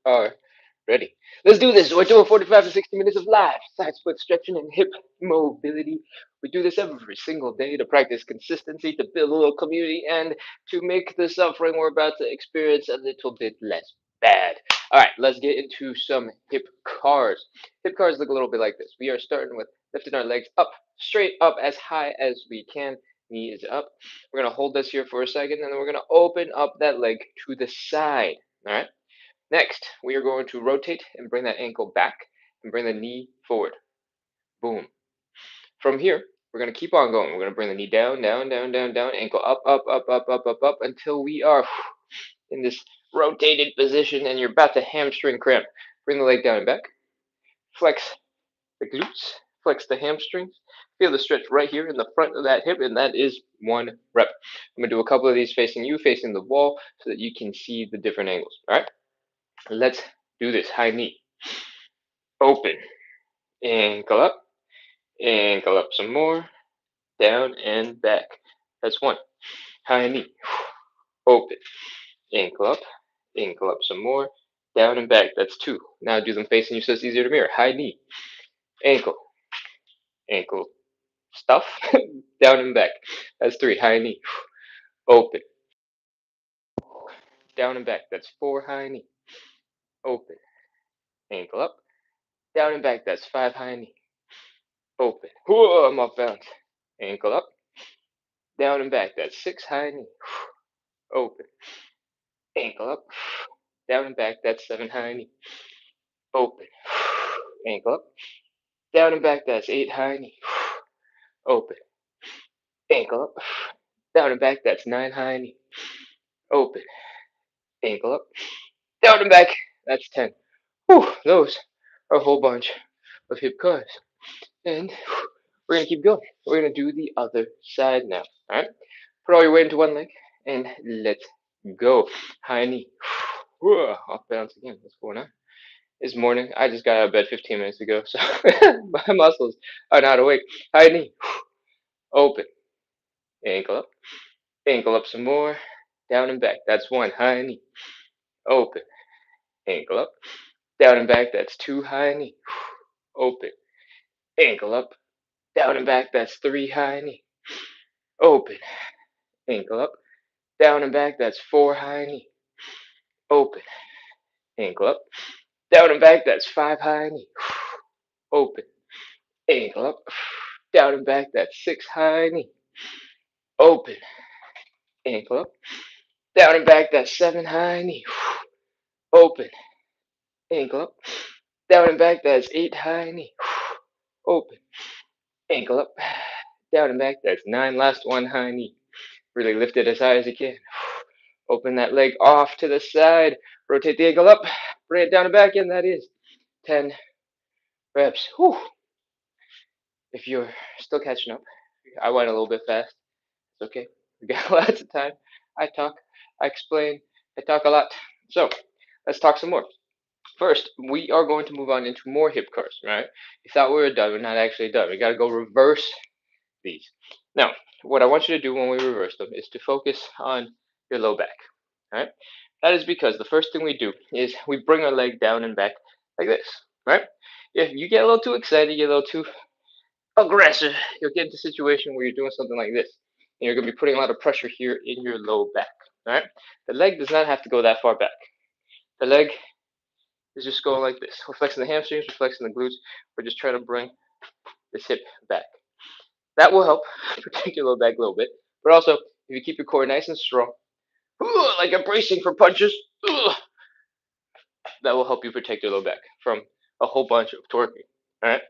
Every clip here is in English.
are ready. Let's do this. We're doing 45 to 60 minutes of live side split stretching and hip mobility. We do this every single day to practice consistency, to build a little community, and to make the suffering we're about to experience a little bit less bad. All right, let's get into some hip cars. Hip cars look a little bit like this. We are starting with lifting our legs up, straight up as high as we can. Knee is up. We're going to hold this here for a second, and then we're going to open up that leg to the side. All right. Next, we are going to rotate and bring that ankle back and bring the knee forward. Boom. From here, we're going to keep on going. We're going to bring the knee down, down, down, down, down, ankle up, up, up, up, up, up, up until we are in this rotated position and you're about to hamstring cramp. Bring the leg down and back. Flex the glutes, flex the hamstrings. Feel the stretch right here in the front of that hip, and that is 1 rep. I'm going to do a couple of these facing you, facing the wall, so that you can see the different angles. All right? Let's do this. High knee. Open. Ankle up. Ankle up some more. Down and back. That's 1. High knee. Open. Ankle up. Ankle up some more. Down and back. That's 2. Now do them facing you so it's easier to mirror. High knee. Ankle. Ankle. Stuff. Down and back. That's 3. High knee. Open. Down and back. That's 4. High knee. Open. Ankle up. Down and back. That's 5. High knee. Open. Whoa, I'm off balance. Ankle up. Down and back. That's 6. High knee. Open. Ankle up. Down and back. That's 7. High knee. Open. Ankle up. Down and back. That's 8. High knee. Open. Ankle up. Down and back. That's 9. High knee. Open. Ankle up. Down and back. That's 10. Whew, those are a whole bunch of hip cars. And we're going to keep going. We're going to do the other side now. All right? Put all your weight into one leg and let's go. High knee. Off balance again. What's going on? It's morning. I just got out of bed 15 minutes ago, so my muscles are not awake. High knee. Open. Ankle up. Ankle up some more. Down and back. That's 1. High knee. Open. Ankle up. Down and back. That's 2. High knee. Open. Ankle up. Down and back. That's 3. High knee. Open. Ankle up. Down and back. That's 4. High knee. Open. Ankle up. Down and back. That's 5. High knee. Open. Ankle up. Down and back. That's 6. High knee. Open. Ankle up. Down and back. That's 7. High knee. Open. Ankle up. Down and back. That's 8. High knee. Open. Ankle up. Down and back. That's 9. Last 1. High knee. Really lift it as high as you can. Open that leg off to the side. Rotate the ankle up. Bring it down and back. And that is 10 reps. Whew. If you're still catching up, I went a little bit fast. It's okay. We got lots of time. I talk. I explain. I talk a lot. So let's talk some more. First, we are going to move on into more hip cars, right? You thought we were done. We're not actually done. We got to go reverse these. Now, what I want you to do when we reverse them is to focus on your low back, all right? That is because the first thing we do is we bring our leg down and back like this, right? If you get a little too excited, you get a little too aggressive, you'll get into a situation where you're doing something like this. And you're going to be putting a lot of pressure here in your low back, all right? The leg does not have to go that far back. The leg is just going like this. We're flexing the hamstrings, we're flexing the glutes. We're just trying to bring this hip back. That will help protect your low back a little bit. But also, if you keep your core nice and strong, like I'm bracing for punches, that will help you protect your low back from a whole bunch of torquing. All right,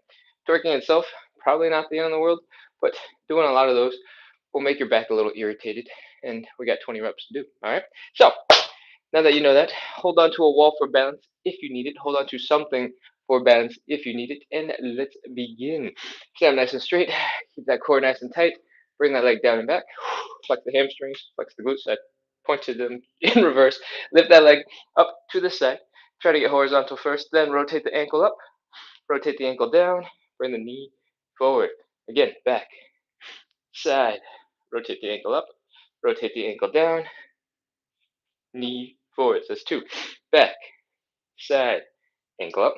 torquing itself probably not the end of the world, but doing a lot of those will make your back a little irritated. And we got 20 reps to do. All right, so now that you know that, hold on to a wall for balance if you need it. Hold on to something for balance if you need it. And let's begin. Stand nice and straight. Keep that core nice and tight. Bring that leg down and back. Flex the hamstrings. Flex the glutes. I pointed them in reverse. Lift that leg up to the side. Try to get horizontal first. Then rotate the ankle up. Rotate the ankle down. Bring the knee forward. Again, back. Side. Rotate the ankle up. Rotate the ankle down. Knee forward. So that's 2. Back. side, ankle up,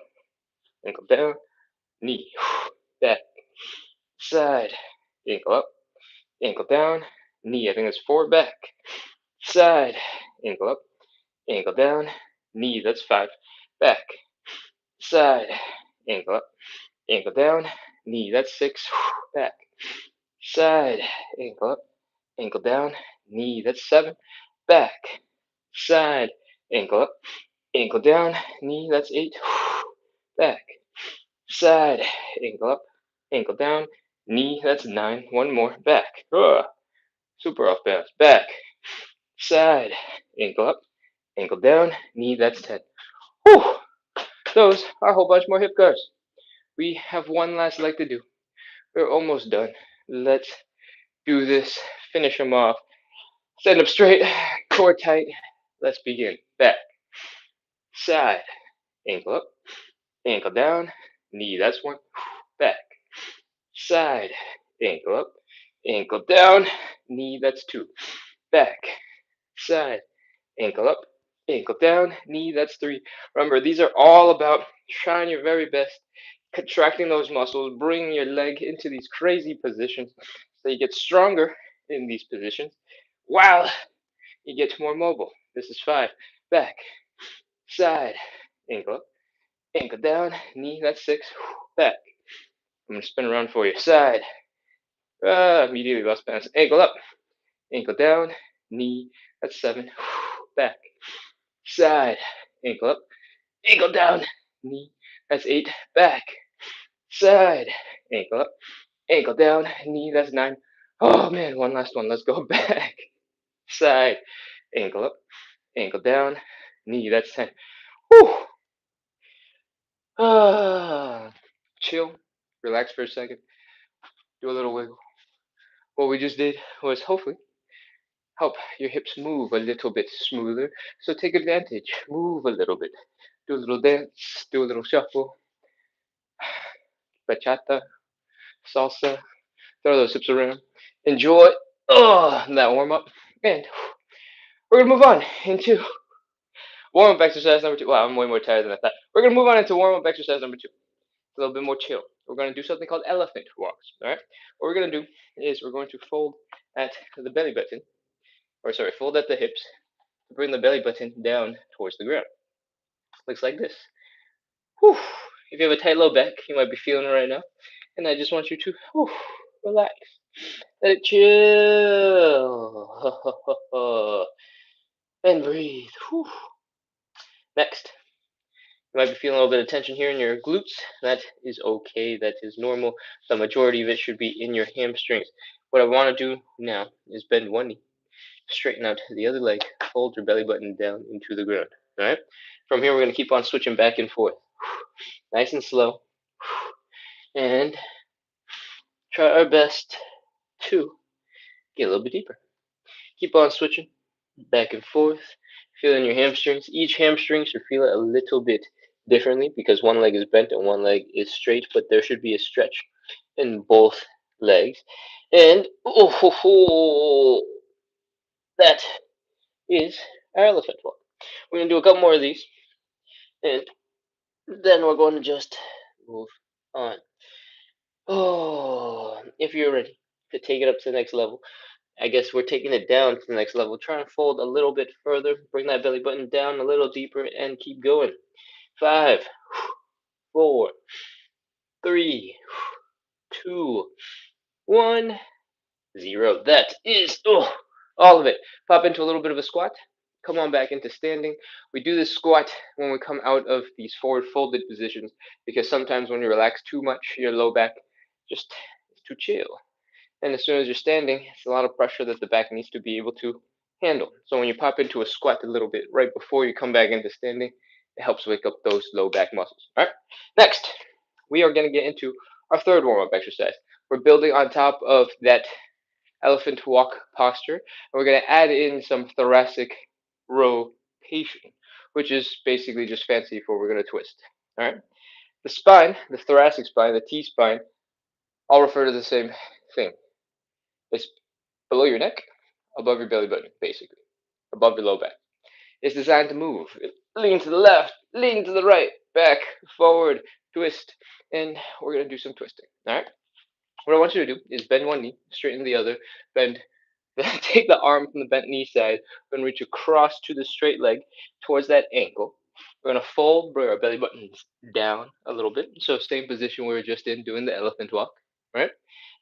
ankle down, knee, back, side, ankle up, ankle down, knee, I think it's 4, back, side, ankle up, ankle down, knee, that's 5, back, side, ankle up, ankle down, knee, that's 6, back, side, ankle up, ankle down, knee, that's 7, back, side, ankle up, ankle down, knee, that's 8, back, side, ankle up, ankle down, knee, that's 9, one more, back, super off balance, back, side, ankle up, ankle down, knee, that's 10. Whew, those are a whole bunch more hip guards. We have one last leg to do. We're almost done. Let's do this, finish them off. Stand up straight, core tight. Let's begin. Back, side, ankle up, ankle down, knee, that's 1, back, side, ankle up, ankle down, knee, that's 2, back, side, ankle up, ankle down, knee, that's 3. Remember, these are all about trying your very best, contracting those muscles, bringing your leg into these crazy positions so you get stronger in these positions while you get more mobile. This is 5. Back, side, ankle up, ankle down, knee, that's 6. Back. I'm going to spin around for you. Side, immediately lost balance. Ankle up, ankle down, knee, that's 7. Back, side, ankle up, ankle down, knee, that's 8. Back, side, ankle up, ankle down, knee, that's 9. Oh man, one last one. Let's go. Back, side, ankle up, ankle down, knee, that's 10. Whew. Chill, relax for a second, do a little wiggle. What we just did was hopefully help your hips move a little bit smoother. So take advantage, move a little bit, do a little dance, do a little shuffle, bachata, salsa, throw those hips around. Enjoy that warm up, and we're gonna move on into warm up exercise number 2. Wow, I'm way more tired than I thought. We're gonna move on into warm up exercise number 2. It's a little bit more chill. We're gonna do something called elephant walks. All right. What we're gonna do is we're going to fold at the belly button, or sorry, fold at the hips, bring the belly button down towards the ground. Looks like this. Whew. If you have a tight low back, you might be feeling it right now. And I just want you to relax. Let it chill. And breathe. Whew. Next, you might be feeling a little bit of tension here in your glutes. That is okay. That is normal. The majority of it should be in your hamstrings. What I want to do now is bend one knee, straighten out the other leg, fold your belly button down into the ground. All right. From here, we're going to keep on switching back and forth, nice and slow, and try our best to get a little bit deeper. Keep on switching back and forth, feeling your hamstrings. Each hamstring should feel it a little bit differently because one leg is bent and one leg is straight, but there should be a stretch in both legs. And that is our elephant walk. We're going to do a couple more of these, and then we're going to just move on. If you're ready to take it up to the next level, I guess we're taking it down to the next level. Try and fold a little bit further, bring that belly button down a little deeper, and keep going. 5, 4, 3, 2, 1, 0. That is all of it. Pop into a little bit of a squat. Come on back into standing. We do this squat when we come out of these forward folded positions because sometimes when you relax too much, your low back just is too chill. And as soon as you're standing, it's a lot of pressure that the back needs to be able to handle. So when you pop into a squat a little bit right before you come back into standing, it helps wake up those low back muscles. All right. Next, we are going to get into our third warm-up exercise. We're building on top of that elephant walk posture, and we're going to add in some thoracic rotation, which is basically just fancy for we're going to twist. All right. The spine, the thoracic spine, the T spine, all refer to the same thing. It's below your neck, above your belly button, basically, above your low back. It's designed to move. Lean to the left, lean to the right, back, forward, twist, and we're gonna do some twisting. All right. What I want you to do is bend one knee, straighten the other, bend. Then take the arm from the bent knee side. We're gonna reach across to the straight leg towards that ankle. We're gonna fold, bring our belly buttons down a little bit. So same position we were just in, doing the elephant walk, right?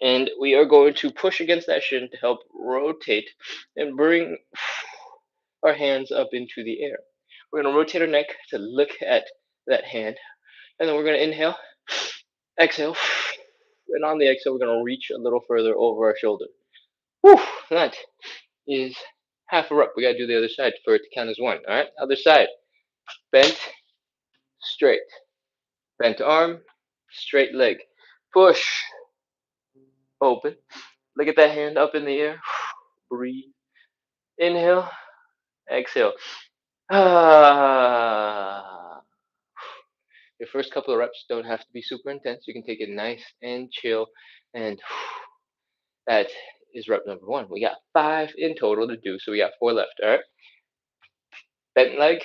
And we are going to push against that shin to help rotate and bring our hands up into the air. We're gonna rotate our neck to look at that hand, and then we're gonna inhale, exhale, and on the exhale, we're gonna reach a little further over our shoulder. Whew, that is half a rep. We gotta do the other side for it to count as one. All right, other side. Bent, straight. Bent arm, straight leg. Push, open. Look at that hand up in the air. Breathe. Inhale, exhale. Ah. Your first couple of reps don't have to be super intense. You can take it nice and chill. And that is rep number one. We got 5 in total to do, so we got 4 left. All right. Bent leg,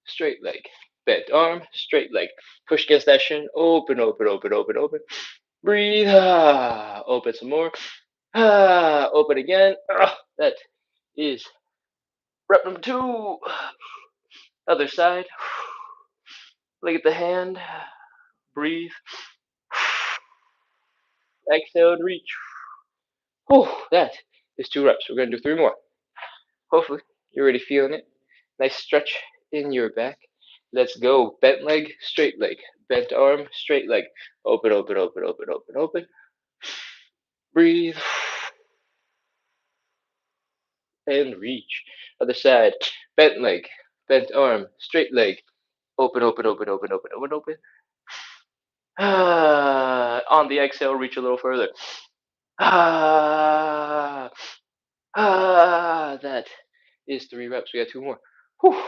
straight leg. Bent arm, straight leg. Push against that shin. Open, open, open, open, open. Breathe. Ah. Open some more. Ah. Open again. Ah. That is rep number 2. Other side. Look at the hand. Breathe. Exhale and reach. Oh, that is 2 reps. We're going to do 3 more. Hopefully, you're already feeling it. Nice stretch in your back. Let's go. Bent leg, straight leg. Bent arm, straight leg. Open, open, open, open, open, open. Breathe. And reach. Other side. Bent leg. Bent arm. Straight leg. Open, open, open, open, open, open, open. On the exhale, reach a little further. That is 3 reps. We got 2 more. Whew.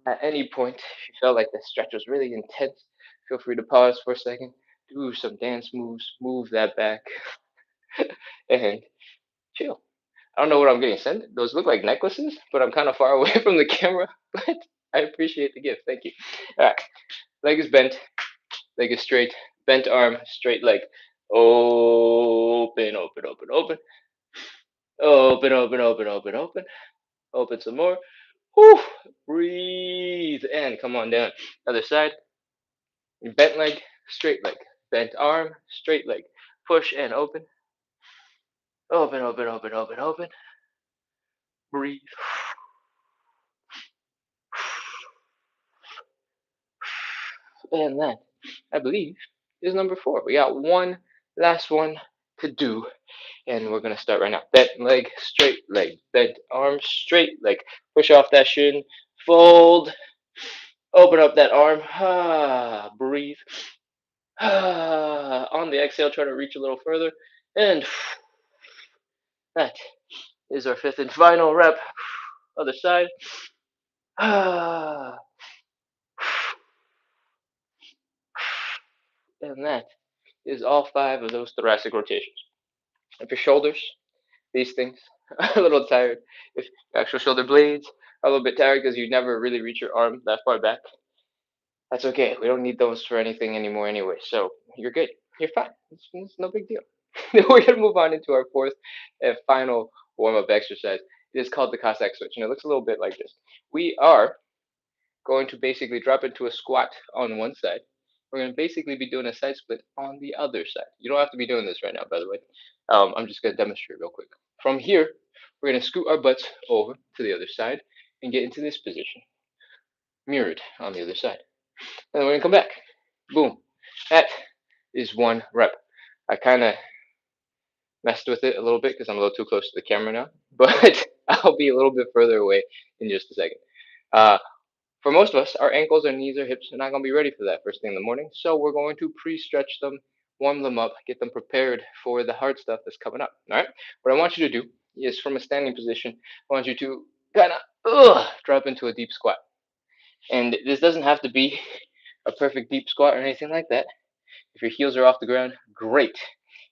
At any point, if you felt like the stretch was really intense, feel free to pause for a second, do some dance moves, move that back, and chill. I don't know what I'm getting sent. Those look like necklaces, but I'm kind of far away from the camera. But I appreciate the gift. Thank you. All right. Leg is bent. Leg is straight. Bent arm. Straight leg. Open, open, open, open. Open, open, open, open, open. Open some more. Whew. Breathe and come on down. Other side. Bent leg. Straight leg. Bent arm. Straight leg. Push and open. Open, open, open, open, open. Breathe. And that, I believe, is number 4. We got one last one to do, and we're gonna start right now. Bent leg, straight leg, bent arm, straight leg. Push off that shin, fold, open up that arm. Breathe. On the exhale, try to reach a little further, and that is our 5th and final rep. Other side. And that is all 5 of those thoracic rotations. If your shoulders, these things, are a little tired, if your actual shoulder blades are a little bit tired because you never really reach your arm that far back, that's okay. We don't need those for anything anymore anyway. So you're good. You're fine. It's no big deal. We're going to move on into our 4th and final warm up exercise. It is called the Cossack switch, and it looks a little bit like this. We are going to basically drop into a squat on one side. We're going to basically be doing a side split on the other side. You don't have to be doing this right now, by the way. I'm just going to demonstrate real quick. From here, we're going to scoot our butts over to the other side and get into this position, mirrored on the other side. And then we're going to come back. Boom. That is 1 rep. I kind of messed with it a little bit because I'm a little too close to the camera now, but I'll be a little bit further away in just a second. For most of us, our ankles, our knees, our hips are not going to be ready for that first thing in the morning. So we're going to pre-stretch them, warm them up, get them prepared for the hard stuff that's coming up. All right. What I want you to do is, from a standing position, I want you to kind of drop into a deep squat. And this doesn't have to be a perfect deep squat or anything like that. If your heels are off the ground, great.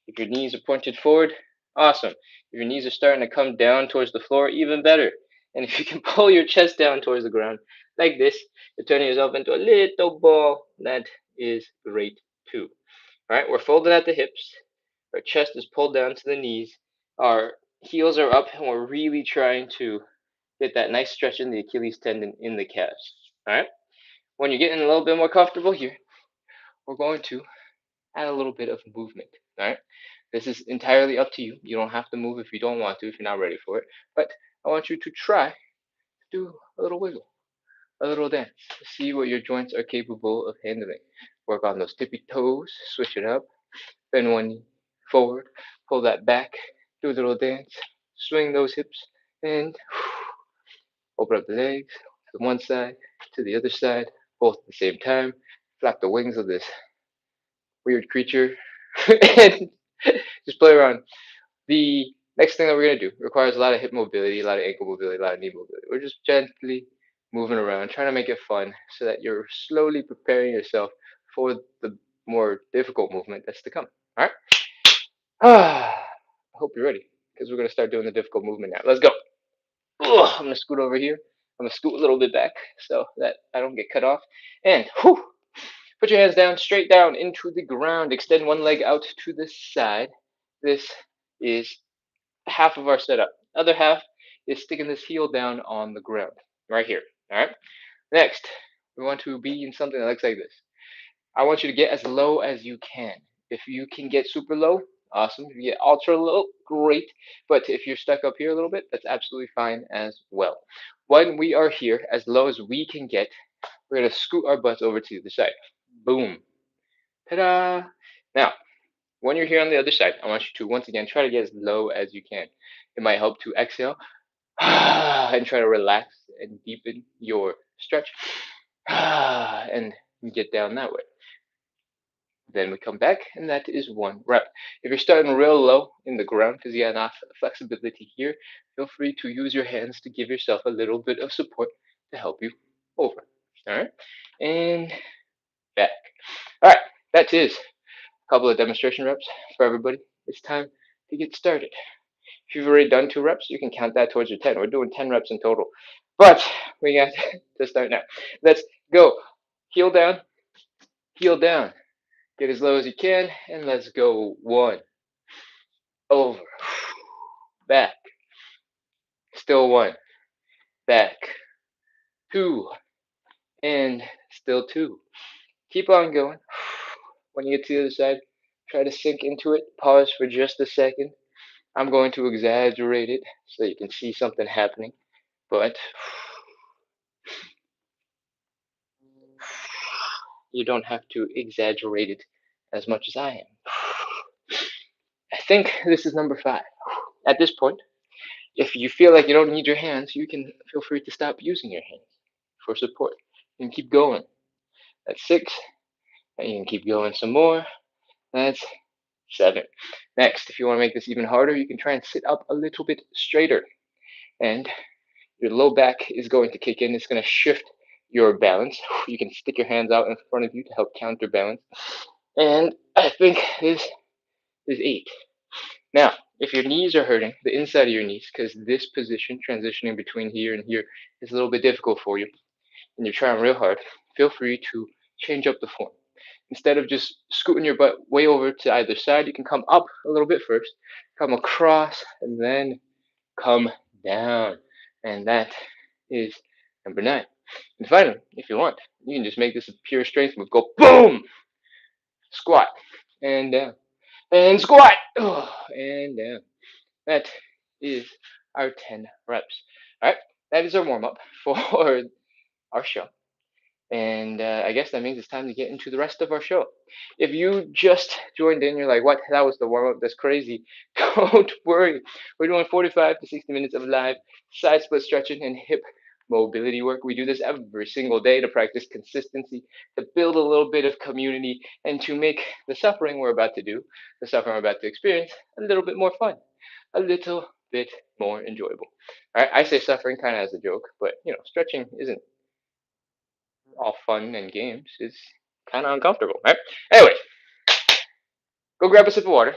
If your knees are pointed forward, awesome. If your knees are starting to come down towards the floor, even better. And if you can pull your chest down towards the ground like this, you're turning yourself into a little ball. That is great too. All right, we're folded at the hips. Our chest is pulled down to the knees. Our heels are up, and we're really trying to get that nice stretch in the Achilles tendon in the calves. All right. When you're getting a little bit more comfortable here, we're going to add a little bit of movement. All right. This is entirely up to you. You don't have to move if you don't want to, if you're not ready for it. But I want you to try to do a little wiggle, a little dance. See what your joints are capable of handling. Work on those tippy toes, switch it up, bend one knee forward, pull that back, do a little dance, swing those hips, and open up the legs to one side, to the other side, both at the same time. Flap the wings of this weird creature, and just play around. The next thing that we're going to do requires a lot of hip mobility, a lot of ankle mobility, a lot of knee mobility. We're just gently moving around, trying to make it fun so that you're slowly preparing yourself for the more difficult movement that's to come. All right? I hope you're ready because we're going to start doing the difficult movement now. Let's go. Ugh, I'm going to scoot over here. I'm going to scoot a little bit back so that I don't get cut off. And whew, put your hands down, straight down into the ground. Extend one leg out to the side. This is half of our setup. Other half is sticking this heel down on the ground, right here. All right. Next, we want to be in something that looks like this. I want you to get as low as you can. If you can get super low, awesome. If you get ultra low, great. But if you're stuck up here a little bit, that's absolutely fine as well. When we are here, as low as we can get, we're going to scoot our butts over to the side. Boom. Ta-da. Now, when you're here on the other side, I want you to once again try to get as low as you can. It might help to exhale and try to relax and deepen your stretch and get down that way. Then we come back, and that is one rep. If you're starting real low in the ground because you have enough flexibility here, feel free to use your hands to give yourself a little bit of support to help you over. All right, and back. All right, that is a couple of demonstration reps for everybody. It's time to get started. If you've already done 2 reps, you can count that towards your 10. We're doing 10 reps in total. But we got to start now. Let's go. Heel down, heel down. Get as low as you can, and let's go. 1, over, back, still 1, back, 2, and still 2. Keep on going. When you get to the other side, try to sink into it. Pause for just a second. I'm going to exaggerate it so you can see something happening, but you don't have to exaggerate it as much as I am. I think this is number 5. At this point, if you feel like you don't need your hands, you can feel free to stop using your hands for support. You can keep going. That's 6, and you can keep going some more. That's 7. Next, if you want to make this even harder, you can try and sit up a little bit straighter. And your low back is going to kick in. It's going to shift your balance. You can stick your hands out in front of you to help counterbalance. And I think this is 8. Now, if your knees are hurting, the inside of your knees, because this position, transitioning between here and here, is a little bit difficult for you, and you're trying real hard, feel free to change up the form. Instead of just scooting your butt way over to either side, you can come up a little bit first, come across, and then come down. And that is number 9. And finally, if you want, you can just make this a pure strength move. Go boom, squat, and down, and squat, and down. That is our 10 reps. All right, that is our warm up for our show. And I guess that means it's time to get into the rest of our show. If you just joined in, you're like, what? That was the warm up. That's crazy. Don't worry. We're doing 45 to 60 minutes of live side split stretching and hip mobility work. We do this every single day to practice consistency, to build a little bit of community, and to make the suffering we're about to do, the suffering we're about to experience, a little bit more fun, a little bit more enjoyable. All right, I say suffering kind of as a joke, but stretching isn't all fun and games. It's kind of uncomfortable, right? Anyway, go grab a sip of water.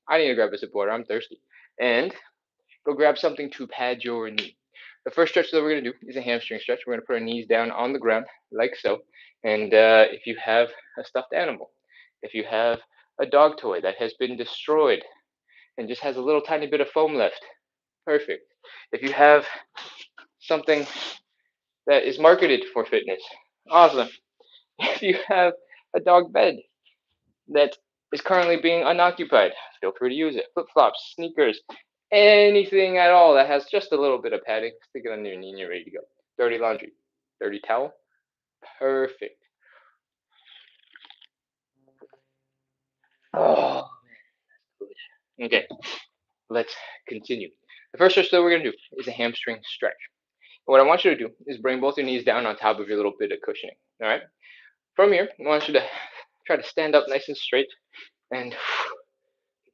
I need to grab a sip of water. I'm thirsty. And go grab something to pad your knee. The first stretch that we're going to do is a hamstring stretch. We're going to put our knees down on the ground like so. And if you have a stuffed animal, if you have a dog toy that has been destroyed and just has a little tiny bit of foam left, perfect. If you have something that is marketed for fitness, awesome. If you have a dog bed that is currently being unoccupied, feel free to use it. Flip flops, sneakers, anything at all that has just a little bit of padding, stick it under your knee and you're ready to go. Dirty laundry, dirty towel, perfect. Oh, okay, let's continue. The first stretch that we're going to do is a hamstring stretch. What I want you to do is bring both your knees down on top of your little bit of cushioning. All right. From here, I want you to try to stand up nice and straight and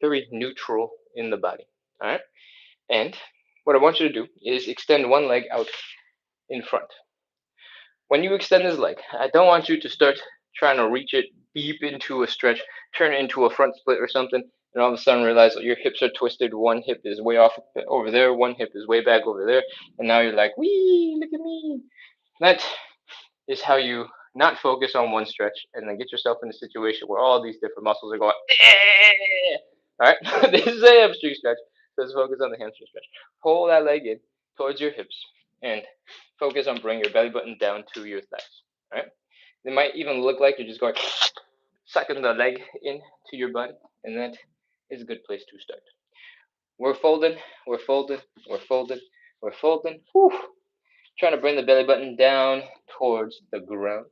very neutral in the body. All right. And what I want you to do is extend one leg out in front. When you extend this leg, I don't want you to start trying to reach it deep into a stretch, turn it into a front split or something, and all of a sudden realize that your hips are twisted. One hip is way off over there, one hip is way back over there, and now you're like, wee, look at me. That is how you not focus on one stretch and then get yourself in a situation where all these different muscles are going, eh. All right? This is a hamstring stretch. Let's focus on the hamstring stretch. Pull that leg in towards your hips and focus on bringing your belly button down to your thighs. All right? It might even look like you're just going sucking the leg into your body, and that is a good place to start. We're folding, we're folding, we're folding, we're folding. Whew. Trying to bring the belly button down towards the ground.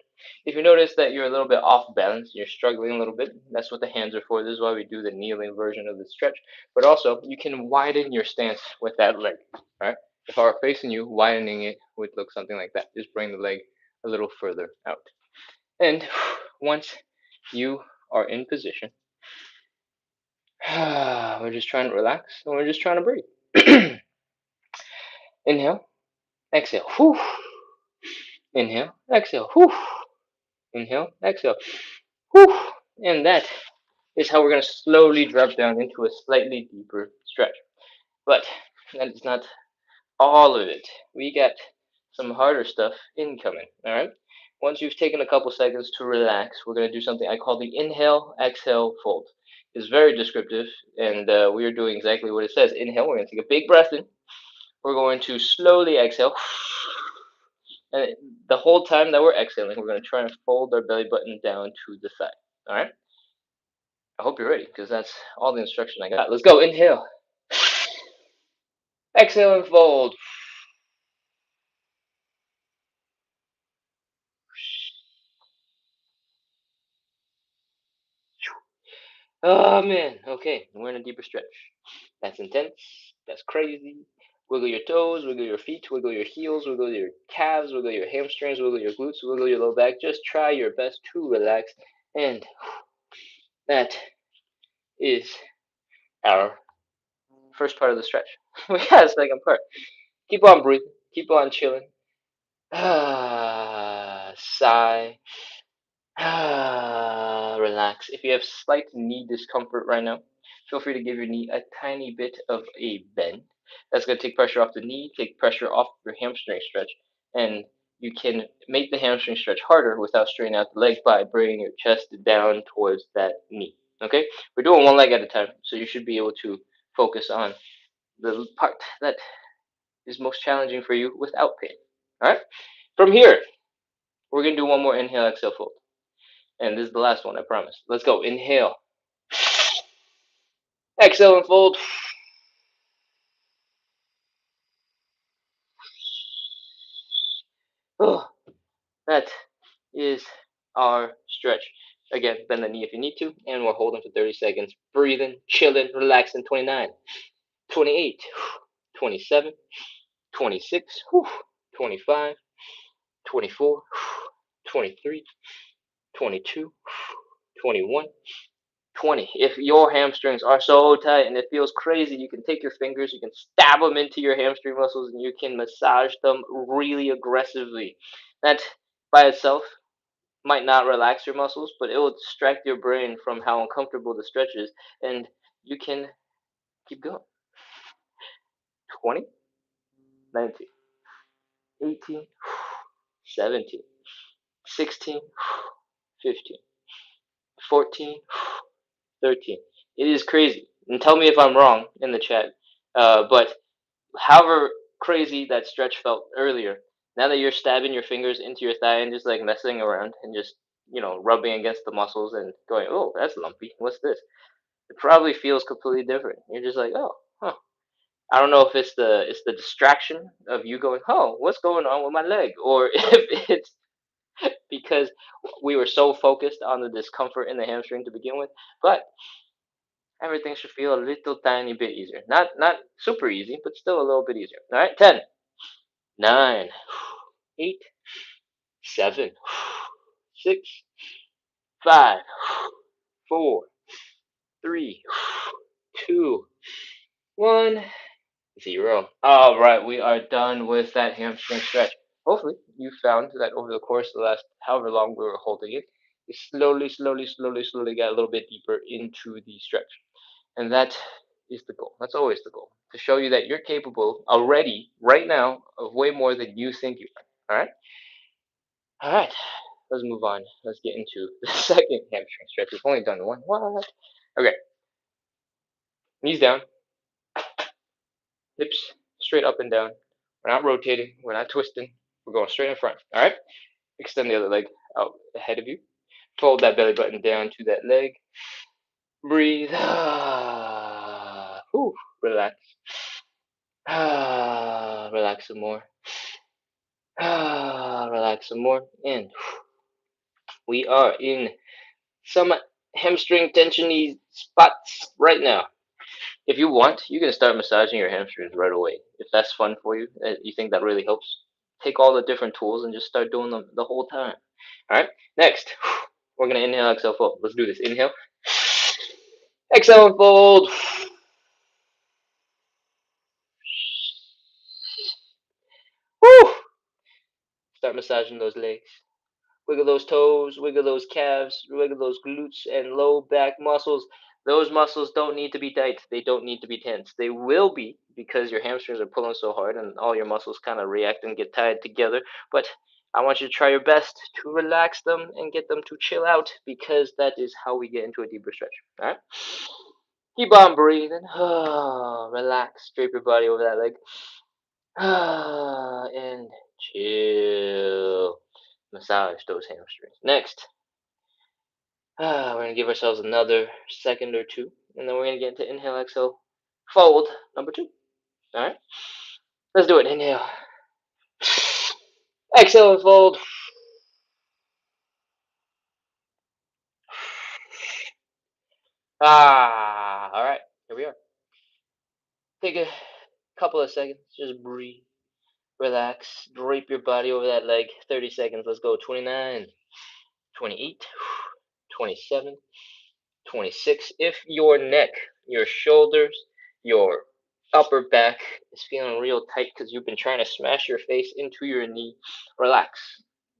If you notice that you're a little bit off balance, you're struggling a little bit, that's what the hands are for. This is why we do the kneeling version of the stretch. But also, you can widen your stance with that leg. All right? If I were facing you, widening it would look something like that. Just bring the leg a little further out. And once you are in position, we're just trying to relax and we're just trying to breathe. Inhale, exhale. Whew. Inhale, exhale. Whew. Inhale, exhale. Whew. And that is how we're going to slowly drop down into a slightly deeper stretch. But that is not all of it. We got some harder stuff incoming, all right? Once you've taken a couple seconds to relax, we're going to do something I call the inhale, exhale, fold. It's very descriptive, and we are doing exactly what it says. Inhale, we're going to take a big breath in. We're going to slowly exhale. And the whole time that we're exhaling, we're going to try and fold our belly button down to the side. All right? I hope you're ready because that's all the instruction I got. Let's go. Inhale. Exhale and fold. Oh, man. Okay. We're in a deeper stretch. That's intense. That's crazy. Wiggle your toes, wiggle your feet, wiggle your heels, wiggle your calves, wiggle your hamstrings, wiggle your glutes, wiggle your low back. Just try your best to relax. And that is our first part of the stretch. We got a second part. Keep on breathing. Keep on chilling. Sigh. Relax. If you have slight knee discomfort right now, feel free to give your knee a tiny bit of a bend. That's going to take pressure off the knee, take pressure off your hamstring stretch, and you can make the hamstring stretch harder without straightening out the leg by bringing your chest down towards that knee. Okay? We're doing one leg at a time, so you should be able to focus on the part that is most challenging for you without pain. All right? From here, we're going to do one more inhale, exhale, fold. And this is the last one, I promise. Let's go. Inhale. Exhale and fold. Oh, that is our stretch. Again, bend the knee if you need to, and we're holding for 30 seconds. Breathing, chilling, relaxing. 29, 28, 27, 26, 25, 24, 23, 22, 21, 20. If your hamstrings are so tight and it feels crazy, you can take your fingers, you can stab them into your hamstring muscles, and you can massage them really aggressively. That by itself might not relax your muscles, but it will distract your brain from how uncomfortable the stretch is, and you can keep going. 20, 19, 18, 17, 16, 15, 14, 13. It is crazy. And tell me if I'm wrong in the chat. But however crazy that stretch felt earlier, now that you're stabbing your fingers into your thigh and just like messing around and just, rubbing against the muscles and going, oh, that's lumpy. What's this? It probably feels completely different. You're just like, oh, huh. I don't know if it's the distraction of you going, oh, what's going on with my leg, or if it's because we were so focused on the discomfort in the hamstring to begin with. But everything should feel a little tiny bit easier. Not super easy, but still a little bit easier. All right, 10, 9, 8, 7, 6, 5, 4, 3, 2, 1. 0. All right, we are done with that hamstring stretch. Hopefully, you found that over the course of the last however long we were holding it, you slowly got a little bit deeper into the stretch. And that is the goal. That's always the goal. To show you that you're capable already, right now, of way more than you think you are. All right? All right. Let's move on. Let's get into the second hamstring stretch. We've only done one. What? Okay. Knees down, hips straight up and down. We're not rotating. We're not twisting. We're going straight in front. All right? Extend the other leg out ahead of you. Fold that belly button down to that leg. Breathe. Whew. Relax. Relax some more. Relax some more. And we are in some hamstring tensiony spots right now. If you want, you can start massaging your hamstrings right away. If that's fun for you, you think that really helps, take all the different tools and just start doing them the whole time. All right. Next, we're gonna inhale, exhale, fold. Let's do this. Inhale, exhale, and fold. Woo! Start massaging those legs. Wiggle those toes, wiggle those calves, wiggle those glutes and low back muscles. Those muscles don't need to be tight. They don't need to be tense. They will be because your hamstrings are pulling so hard and all your muscles kind of react and get tied together. But I want you to try your best to relax them and get them to chill out because that is how we get into a deeper stretch. All right? Keep on breathing. Relax. Drape your body over that leg. And chill. Massage those hamstrings. Next, we're going to give ourselves another second or two, and then we're going to get into inhale, exhale, fold number 2. All right, let's do it. Inhale, exhale, and fold. All right, here we are. Take a couple of seconds, just breathe, relax, drape your body over that leg. 30 seconds, let's go. 29, 28, 27, 26. If your neck, your shoulders, your upper back is feeling real tight because you've been trying to smash your face into your knee, relax.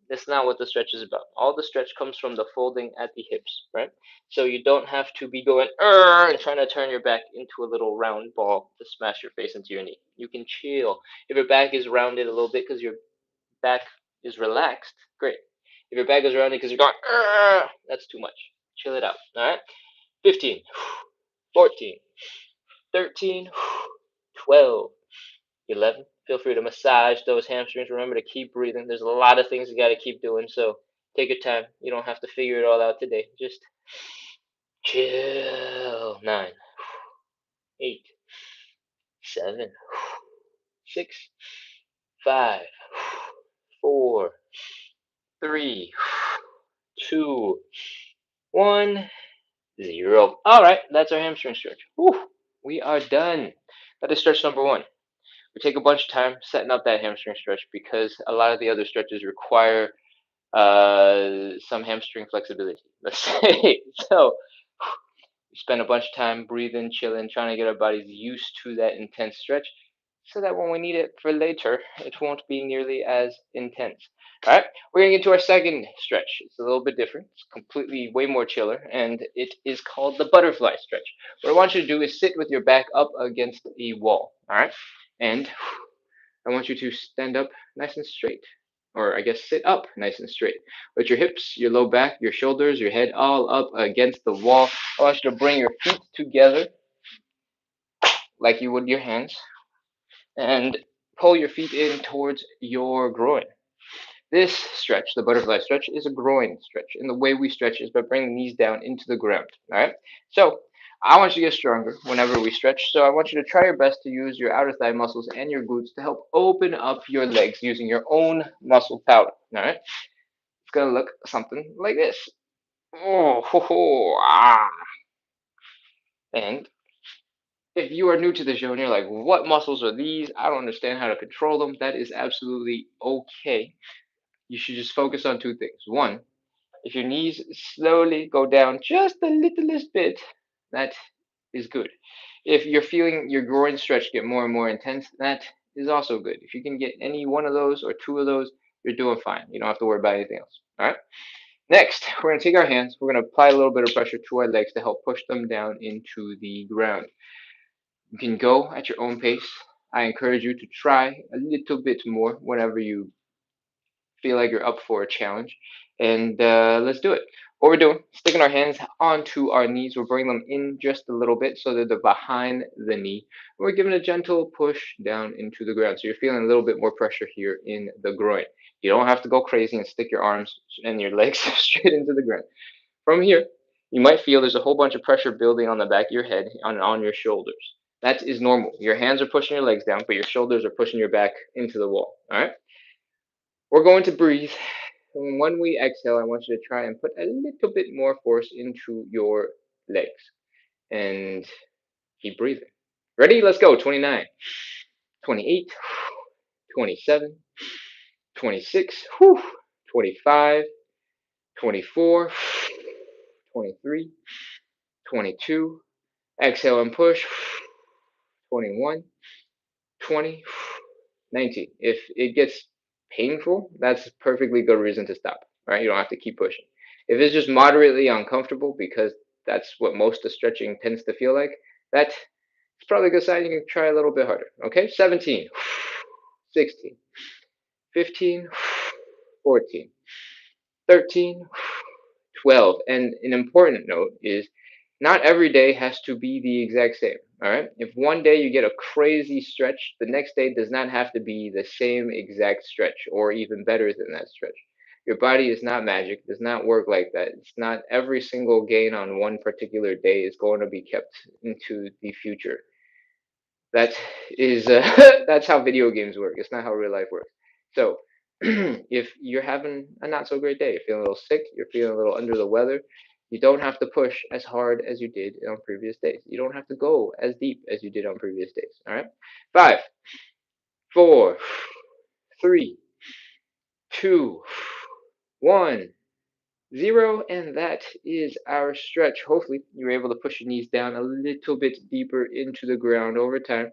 That's not what the stretch is about. All the stretch comes from the folding at the hips, right? So you don't have to be going and trying to turn your back into a little round ball to smash your face into your knee. You can chill. If your back is rounded a little bit because your back is relaxed, great. If your back is rounded because you're going, that's too much. Chill it out, all right? 15, 14, 13, 12, 11. Feel free to massage those hamstrings. Remember to keep breathing. There's a lot of things you got to keep doing, so take your time. You don't have to figure it all out today. Just chill. 9, 8, 7, 6, 5, 4, 3, 2, 1, 0. All right, that's our hamstring stretch. Whew, we are done. That is stretch number 1. We take a bunch of time setting up that hamstring stretch because a lot of the other stretches require some hamstring flexibility, let's say. So we spend a bunch of time breathing, chilling, trying to get our bodies used to that intense stretch so that when we need it for later, it won't be nearly as intense. All right, we're going to get to our second stretch. It's a little bit different. It's completely way more chiller, and it is called the butterfly stretch. What I want you to do is sit with your back up against a wall. All right, and I want you to stand up nice and straight, or I guess sit up nice and straight, with your hips, your low back, your shoulders, your head all up against the wall. I want you to bring your feet together like you would your hands, and pull your feet in towards your groin. This stretch, the butterfly stretch, is a groin stretch. And the way we stretch is by bringing the knees down into the ground. All right. So I want you to get stronger whenever we stretch. So I want you to try your best to use your outer thigh muscles and your glutes to help open up your legs using your own muscle power. All right. It's gonna look something like this. Oh, ho, ho, ah. And if you are new to the show and you're like, what muscles are these? I don't understand how to control them. That is absolutely okay. You should just focus on two things. One, if your knees slowly go down just a littlest bit, that is good. If you're feeling your groin stretch get more and more intense, that is also good. If you can get any one of those or two of those, you're doing fine. You don't have to worry about anything else. All right. Next, we're going to take our hands. We're going to apply a little bit of pressure to our legs to help push them down into the ground. You can go at your own pace. I encourage you to try a little bit more whenever you feel like you're up for a challenge. And let's do it. What we're doing, sticking our hands onto our knees, we're bringing them in just a little bit so that they're behind the knee. We're giving a gentle push down into the ground. So you're feeling a little bit more pressure here in the groin. You don't have to go crazy and stick your arms and your legs straight into the ground. From here, you might feel there's a whole bunch of pressure building on the back of your head and on your shoulders. That is normal. Your hands are pushing your legs down, but your shoulders are pushing your back into the wall. All right? We're going to breathe. And when we exhale, I want you to try and put a little bit more force into your legs and keep breathing. Ready? Let's go. 29, 28, 27, 26, 25, 24, 23, 22. Exhale and push. 21, 20, 19. If it gets painful, that's a perfectly good reason to stop. Right? You don't have to keep pushing. If it's just moderately uncomfortable, because that's what most of stretching tends to feel like, that's probably a good sign you can try a little bit harder. Okay? 17, 16, 15, 14, 13, 12. And an important note is not every day has to be the exact same. All right. If one day you get a crazy stretch, the next day does not have to be the same exact stretch or even better than that stretch. Your body is not magic, does not work like that. It's not every single gain on one particular day is going to be kept into the future. That is that's how video games work. It's not how real life works. So if you're having a not so great day, you're feeling a little sick, you're feeling a little under the weather, you don't have to push as hard as you did on previous days. You don't have to go as deep as you did on previous days. All right. 5, 4, 3, 2, 1, 0, and that is our stretch. Hopefully, you're able to push your knees down a little bit deeper into the ground over time.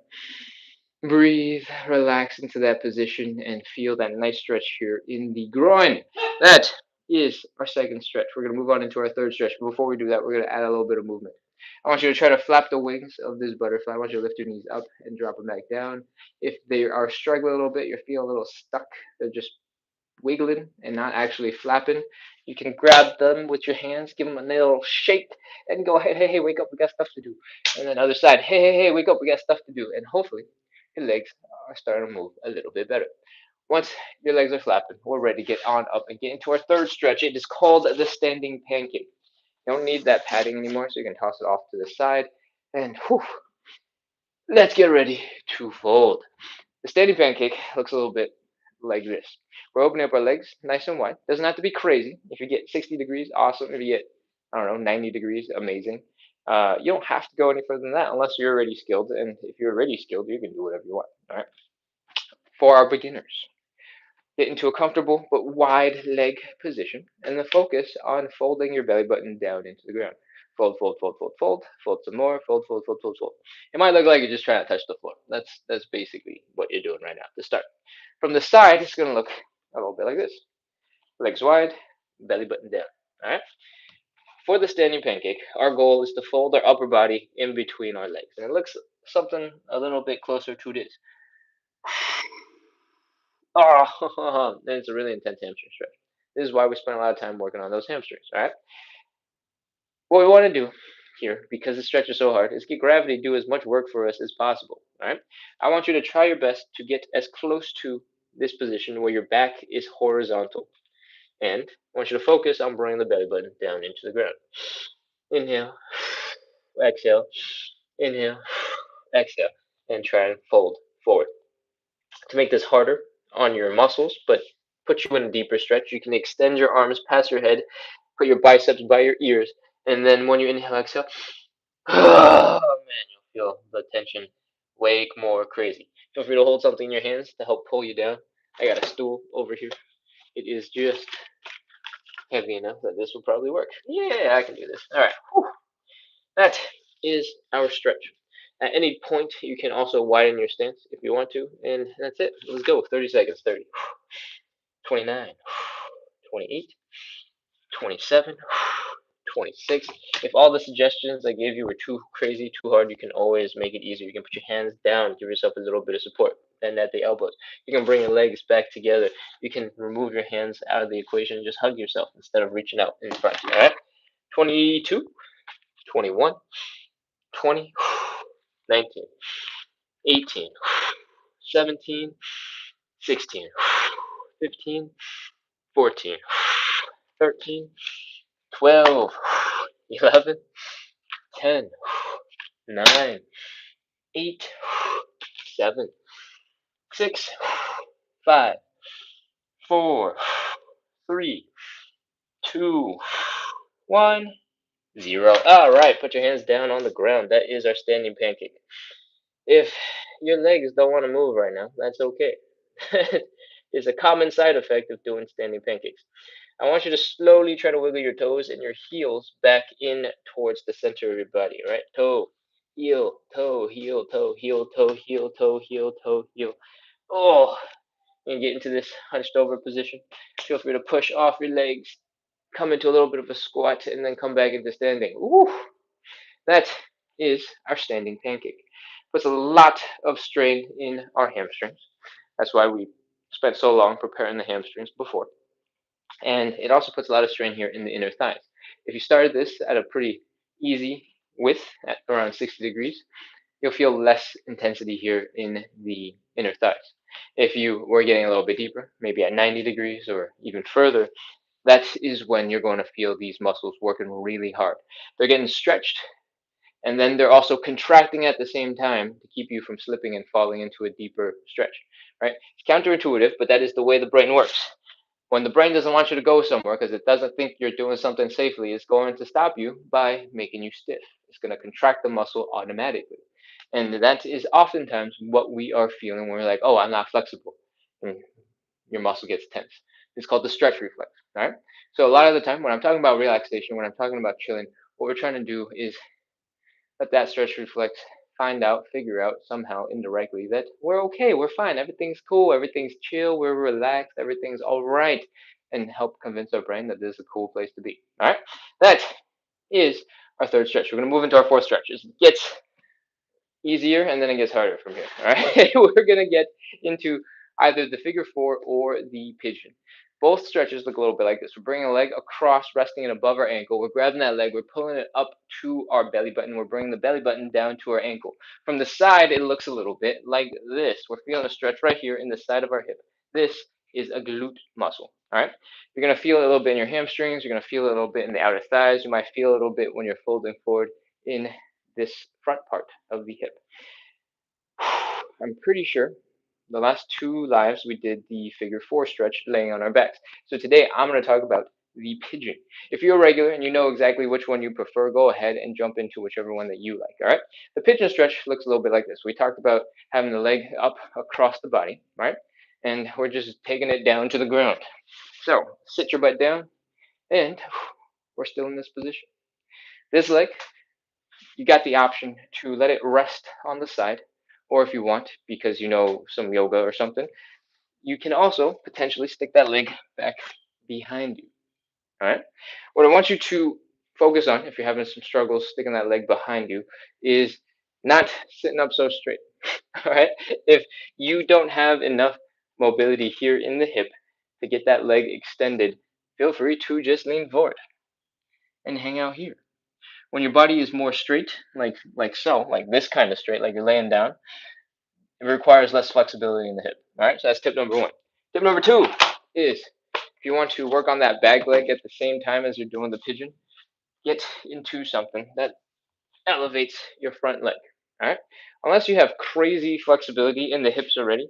Breathe, relax into that position, and feel that nice stretch here in the groin. That is our second stretch. We're going to move on into our third stretch. But before we do that, we're going to add a little bit of movement. I want you to try to flap the wings of this butterfly. I want you to lift your knees up and drop them back down. If they are struggling a little bit, you're feeling a little stuck, they're just wiggling and not actually flapping, you can grab them with your hands, give them a little shake, and go, hey, hey, hey, wake up, we got stuff to do. And then other side, hey, hey, hey, wake up, we got stuff to do. And hopefully your legs are starting to move a little bit better. Once your legs are flapping, we're ready to get on up and get into our third stretch. It is called the standing pancake. You don't need that padding anymore, so you can toss it off to the side. And whew, let's get ready to fold. The standing pancake looks a little bit like this. We're opening up our legs nice and wide. Doesn't have to be crazy. If you get 60 degrees, awesome. If you get, I don't know, 90 degrees, amazing. You don't have to go any further than that unless you're already skilled. And if you're already skilled, you can do whatever you want. All right. For our beginners, get into a comfortable but wide leg position and then focus on folding your belly button down into the ground. Fold, fold, fold, fold, fold, fold some more, fold, fold, fold, fold, fold. It might look like you're just trying to touch the floor. That's basically what you're doing right now to start. From the side, it's going to look a little bit like this. Legs wide, belly button down. All right. For the standing pancake, our goal is to fold our upper body in between our legs. And it looks something a little bit closer to this. Oh, then it's a really intense hamstring stretch. This is why we spend a lot of time working on those hamstrings, all right? What we want to do here, because the stretch is so hard, is get gravity to do as much work for us as possible, all right? I want you to try your best to get as close to this position where your back is horizontal. And I want you to focus on bringing the belly button down into the ground. Inhale, exhale, inhale, exhale, and try and fold forward. To make this harder on your muscles, but put you in a deeper stretch, you can extend your arms past your head, put your biceps by your ears, and then when you inhale, exhale, oh man, you'll feel the tension way more crazy. Feel free to hold something in your hands to help pull you down. I got a stool over here. It is just heavy enough that this will probably work. Yeah, I can do this. All right. Whew. That is our stretch. At any point, you can also widen your stance if you want to, and that's it. Let's go. 30 seconds. 30, 29, 28, 27, 26. If all the suggestions I gave you were too crazy, too hard, you can always make it easier. You can put your hands down, give yourself a little bit of support, and at the elbows. You can bring your legs back together. You can remove your hands out of the equation and just hug yourself instead of reaching out in front. All right? 22, 21, 20, 19, 18, 17, 16, 15, 14, 13, 12, 11, 10, 9, 8, 7, 6, 5, 4, 3, 2, 1, 0. All right, put your hands down on the ground. That is our standing pancake. If your legs don't want to move right now, that's okay. It's a common side effect of doing standing pancakes. I want you to slowly try to wiggle your toes and your heels back in towards the center of your body, right? Toe, heel, toe, heel, toe, heel, toe, heel, toe, heel, toe, heel. Oh, and get into this hunched over position. Feel free to push off your legs, come into a little bit of a squat, and then come back into standing. Ooh, that is our standing pancake. Puts a lot of strain in our hamstrings. That's why we spent so long preparing the hamstrings before. And it also puts a lot of strain here in the inner thighs. If you started this at a pretty easy width at around 60 degrees, you'll feel less intensity here in the inner thighs. If you were getting a little bit deeper, maybe at 90 degrees or even further, that is when you're going to feel these muscles working really hard. They're getting stretched, and then they're also contracting at the same time to keep you from slipping and falling into a deeper stretch, right? It's counterintuitive, but that is the way the brain works. When the brain doesn't want you to go somewhere because it doesn't think you're doing something safely, it's going to stop you by making you stiff. It's going to contract the muscle automatically. And that is oftentimes what we are feeling when we're like, oh, I'm not flexible. And your muscle gets tense. It's called the stretch reflex. All right. So a lot of the time when I'm talking about relaxation, when I'm talking about chilling, what we're trying to do is let that stretch reflex find out, figure out somehow indirectly that we're okay, we're fine, everything's cool, everything's chill, we're relaxed, everything's all right, and help convince our brain that this is a cool place to be. All right, that is our third stretch. We're going to move into our fourth stretch. It gets easier and then it gets harder from here. All right, we're going to get into either the figure four or the pigeon. Both stretches look a little bit like this. We're bringing a leg across, resting it above our ankle. We're grabbing that leg, we're pulling it up to our belly button. We're bringing the belly button down to our ankle. From the side, it looks a little bit like this. We're feeling a stretch right here in the side of our hip. This is a glute muscle. All right. You're going to feel it a little bit in your hamstrings. You're going to feel it a little bit in the outer thighs. You might feel a little bit when you're folding forward in this front part of the hip. I'm pretty sure the last two lives we did the figure four stretch laying on our backs. So today I'm going to talk about the pigeon. If you're a regular and you know exactly which one you prefer, go ahead and jump into whichever one that you like. All right. The pigeon stretch looks a little bit like this. We talked about having the leg up across the body, right? And we're just taking it down to the ground. So sit your butt down and we're still in this position. This leg, you got the option to let it rest on the side, or if you want, because you know some yoga or something, you can also potentially stick that leg back behind you. All right. What I want you to focus on, if you're having some struggles sticking that leg behind you, is not sitting up so straight. All right. If you don't have enough mobility here in the hip to get that leg extended, feel free to just lean forward and hang out here. When your body is more straight, like so, like this kind of straight, like you're laying down, it requires less flexibility in the hip. All right, so that's tip number one. Tip number two is if you want to work on that back leg at the same time as you're doing the pigeon, get into something that elevates your front leg. All right, unless you have crazy flexibility in the hips already,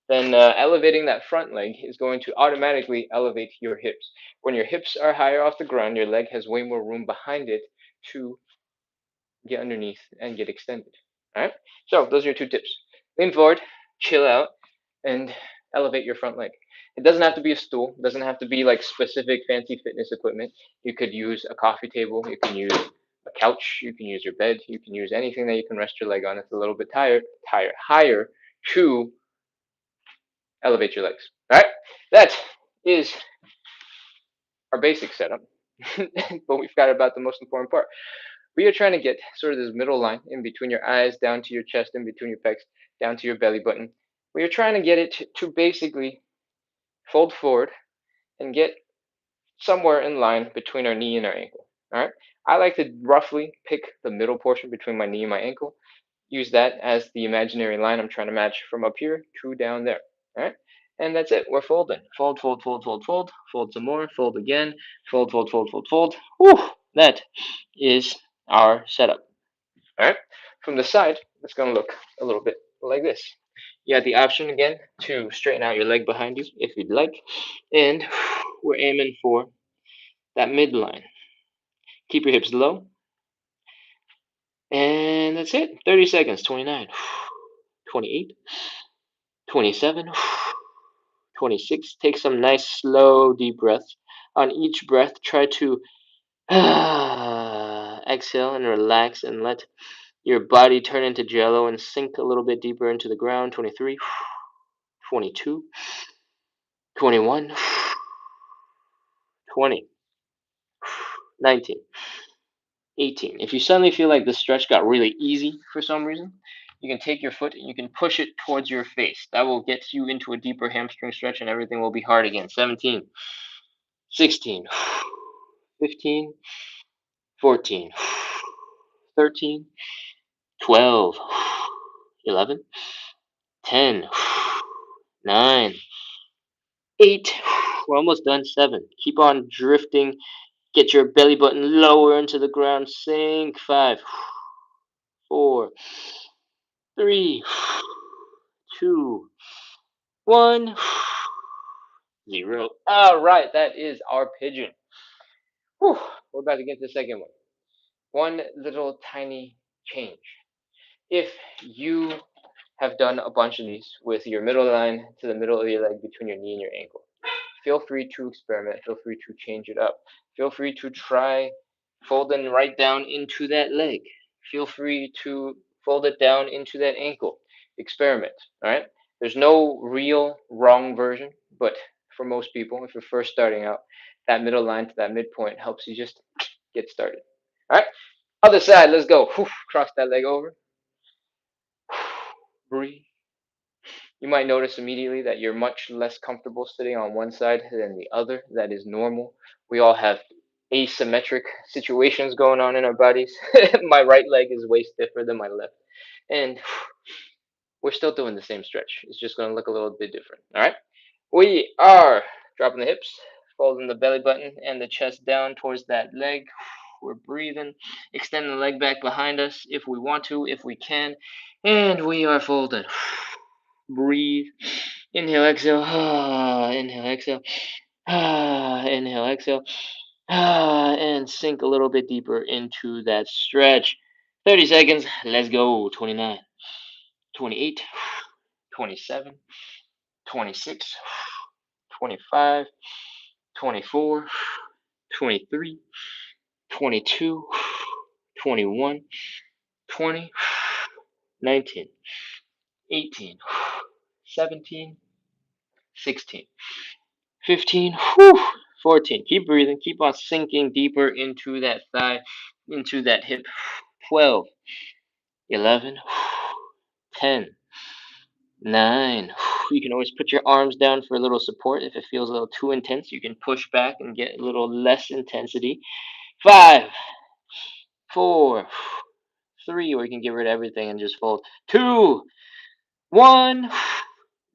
then elevating that front leg is going to automatically elevate your hips. When your hips are higher off the ground, your leg has way more room behind it to get underneath and get extended. All right. So those are your two tips. Lean forward, chill out, and elevate your front leg. It doesn't have to be a stool. It doesn't have to be like specific fancy fitness equipment. You could use a coffee table. You can use a couch. You can use your bed. You can use anything that you can rest your leg on. It's a little bit higher to elevate your legs. All right. That is our basic setup. But we forgot about the most important part. We are trying to get sort of this middle line in between your eyes, down to your chest, in between your pecs, down to your belly button. We are trying to get it to basically fold forward and get somewhere in line between our knee and our ankle. All right. I like to roughly pick the middle portion between my knee and my ankle. Use that as the imaginary line I'm trying to match from up here to down there. All right. And that's it. We're folding. Fold, fold, fold, fold, fold. Fold some more. Fold again. Fold, fold, fold, fold, fold. Whew. That is our setup. All right. From the side, it's going to look a little bit like this. You have the option again to straighten out your leg behind you if you'd like. And we're aiming for that midline. Keep your hips low. And that's it. 30 seconds. 29, 28, 27, 26. Take some nice, slow, deep breaths. On each breath, try to exhale and relax and let your body turn into jello and sink a little bit deeper into the ground. 23, 22, 21, 20, 19, 18. If you suddenly feel like the stretch got really easy for some reason, you can take your foot and you can push it towards your face. That will get you into a deeper hamstring stretch and everything will be hard again. 17, 16, 15, 14, 13, 12, 11, 10, 9, 8. We're almost done. 7. Keep on drifting. Get your belly button lower into the ground. Sink. 5, 4, 3, 2, 1, 0. All right, that is our pigeon. Whew, we're about to get to the second one. One little tiny change. If you have done a bunch of these with your middle line to the middle of your leg between your knee and your ankle, feel free to experiment. Feel free to change it up. Feel free to try folding right down into that leg. Feel free to fold it down into that ankle. Experiment. All right. There's no real wrong version, but for most people, if you're first starting out, that middle line to that midpoint helps you just get started. All right. Other side. Let's go. Cross that leg over. Breathe. You might notice immediately that you're much less comfortable sitting on one side than the other. That is normal. We all have asymmetric situations going on in our bodies. My right leg is way stiffer than my left. And we're still doing the same stretch. It's just going to look a little bit different. All right. We are dropping the hips, folding the belly button and the chest down towards that leg. We're breathing, extending the leg back behind us if we want to, if we can. And we are folding. Breathe. Inhale, exhale. Inhale, exhale. Inhale, exhale. And sink a little bit deeper into that stretch. 30 seconds. Let's go. 29, 28, 27, 26, 25, 24, 23, 22, 21, 20, 19, 18, 17, 16, 15, 14. Keep breathing. Keep on sinking deeper into that thigh, into that hip. 12, 11, 10, 9, You can always put your arms down for a little support. If it feels a little too intense, you can push back and get a little less intensity. 5, 4, 3, or you can get rid of everything and just fold. 2, 1,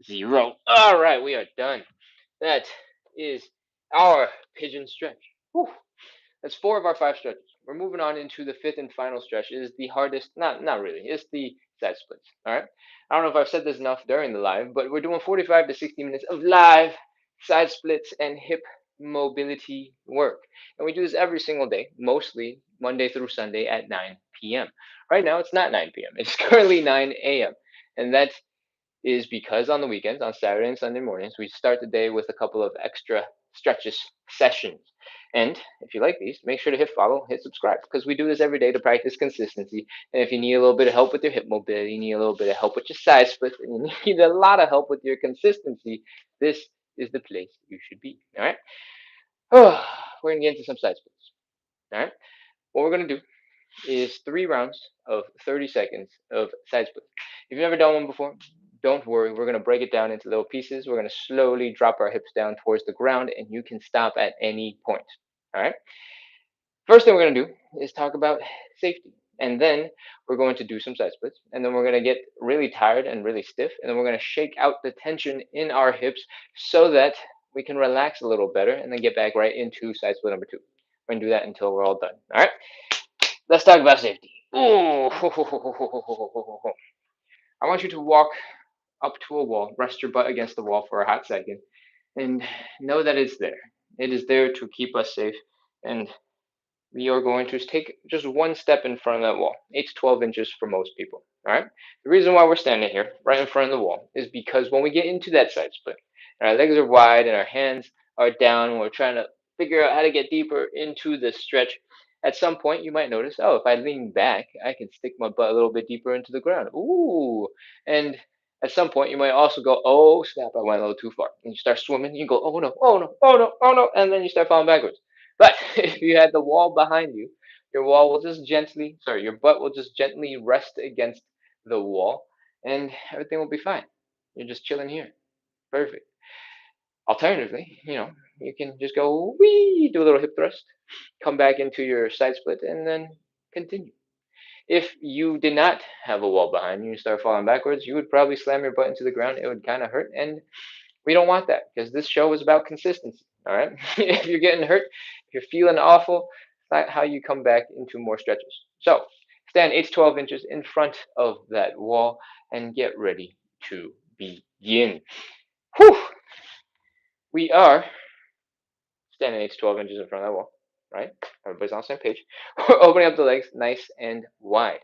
0. All right, we are done. That is our pigeon stretch. Whew. That's 4 of our 5 stretches. We're moving on into the 5th and final stretch. It is the hardest, not really. It's the side splits. All right. I don't know if I've said this enough during the live, but we're doing 45 to 60 minutes of live side splits and hip mobility work. And we do this every single day, mostly Monday through Sunday at 9 p.m. Right now, it's not 9 p.m. It's currently 9 a.m. And that is because on the weekends, on Saturday and Sunday mornings, we start the day with a couple of extra stretches sessions. And if you like these, make sure to hit follow, hit subscribe, because we do this every day to practice consistency. And if you need a little bit of help with your hip mobility, you need a little bit of help with your side splits, and you need a lot of help with your consistency, this is the place you should be. All right. Oh, we're gonna get into some side splits. All right. What we're gonna do is 3 rounds of 30 seconds of side splits. If you've never done one before, don't worry. We're going to break it down into little pieces. We're going to slowly drop our hips down towards the ground, and you can stop at any point. All right. First thing we're going to do is talk about safety. And then we're going to do some side splits. And then we're going to get really tired and really stiff. And then we're going to shake out the tension in our hips so that we can relax a little better and then get back right into side split number 2. We're going to do that until we're all done. All right. Let's talk about safety. Ooh. I want you to walk up to a wall, rest your butt against the wall for a hot second, and know that it's there. It is there to keep us safe, and we are going to take just one step in front of that wall. 8 to 12 inches for most people. All right. The reason why we're standing here, right in front of the wall, is because when we get into that side split, and our legs are wide and our hands are down, and we're trying to figure out how to get deeper into the stretch. At some point, you might notice, oh, if I lean back, I can stick my butt a little bit deeper into the ground. Ooh. And at some point, you might also go, oh, snap, I went a little too far. And you start swimming, you go, oh, no, oh, no, oh, no, oh, no. And then you start falling backwards. But if you had the wall behind you, your butt will just gently rest against the wall and everything will be fine. You're just chilling here. Perfect. Alternatively, you can just go wee, do a little hip thrust, come back into your side split, and then continue. If you did not have a wall behind you and start falling backwards, you would probably slam your butt into the ground. It would kind of hurt, and we don't want that because this show is about consistency. All right. If you're getting hurt, if you're feeling awful, that's not how you come back into more stretches. So stand 8 to 12 inches in front of that wall and get ready to begin. Whew. We are standing 8 to 12 inches in front of that wall, right? Everybody's on the same page. We're opening up the legs nice and wide.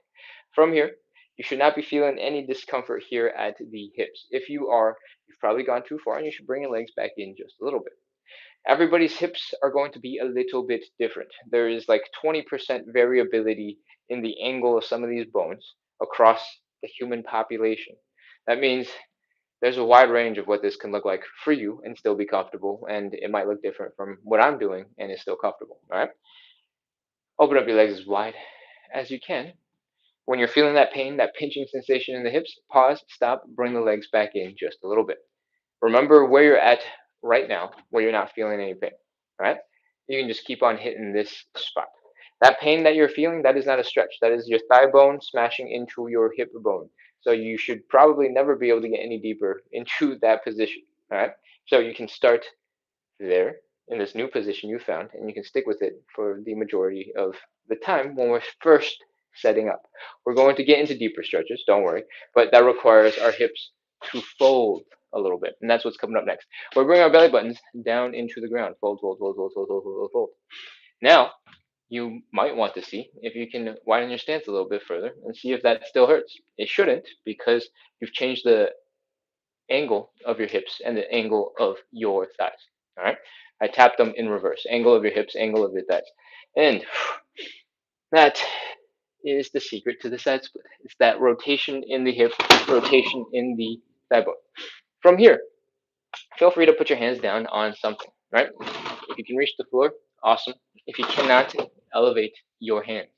From here, you should not be feeling any discomfort here at the hips. If you are, you've probably gone too far and you should bring your legs back in just a little bit. Everybody's hips are going to be a little bit different. There is like 20% variability in the angle of some of these bones across the human population. That means there's a wide range of what this can look like for you and still be comfortable, and it might look different from what I'm doing and is still comfortable. All right. Open up your legs as wide as you can. When you're feeling that pain, that pinching sensation in the hips, pause, stop, bring the legs back in just a little bit. Remember where you're at right now, where you're not feeling any pain. All right. You can just keep on hitting this spot. That pain that you're feeling, that is not a stretch. That is your thigh bone smashing into your hip bone. So you should probably never be able to get any deeper into that position. All right. So you can start there in this new position you found, and you can stick with it for the majority of the time when we're first setting up. We're going to get into deeper stretches, don't worry, but that requires our hips to fold a little bit, and that's what's coming up next. We're bringing our belly buttons down into the ground. Fold, fold, fold, fold, fold, fold, fold, fold. Now, you might want to see if you can widen your stance a little bit further and see if that still hurts. It shouldn't, because you've changed the angle of your hips and the angle of your thighs. All right. I tapped them in reverse. Angle of your hips, angle of your thighs. And that is the secret to the side split. It's that rotation in the hip, rotation in the thigh bone. From here, feel free to put your hands down on something, right? If you can reach the floor, awesome. If you cannot, elevate your hands.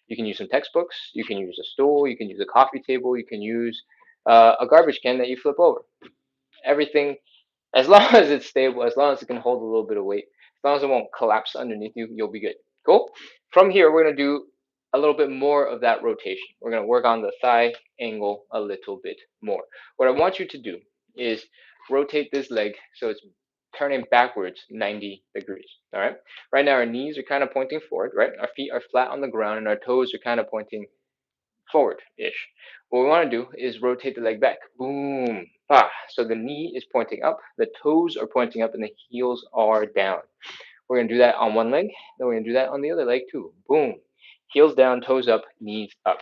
You can use some textbooks, you can use a stool, you can use a coffee table, you can use a garbage can that you flip over. Everything, as long as it's stable, as long as it can hold a little bit of weight, as long as it won't collapse underneath you, you'll be good. Cool. From here, we're gonna do a little bit more of that rotation. We're gonna work on the thigh angle a little bit more. What I want you to do is rotate this leg so it's turning backwards 90 degrees. All right. Right now, our knees are kind of pointing forward, right? Our feet are flat on the ground and our toes are kind of pointing forward-ish. What we want to do is rotate the leg back. Boom. Ah. So the knee is pointing up, the toes are pointing up, and the heels are down. We're going to do that on one leg. Then we're going to do that on the other leg too. Boom. Heels down, toes up, knees up.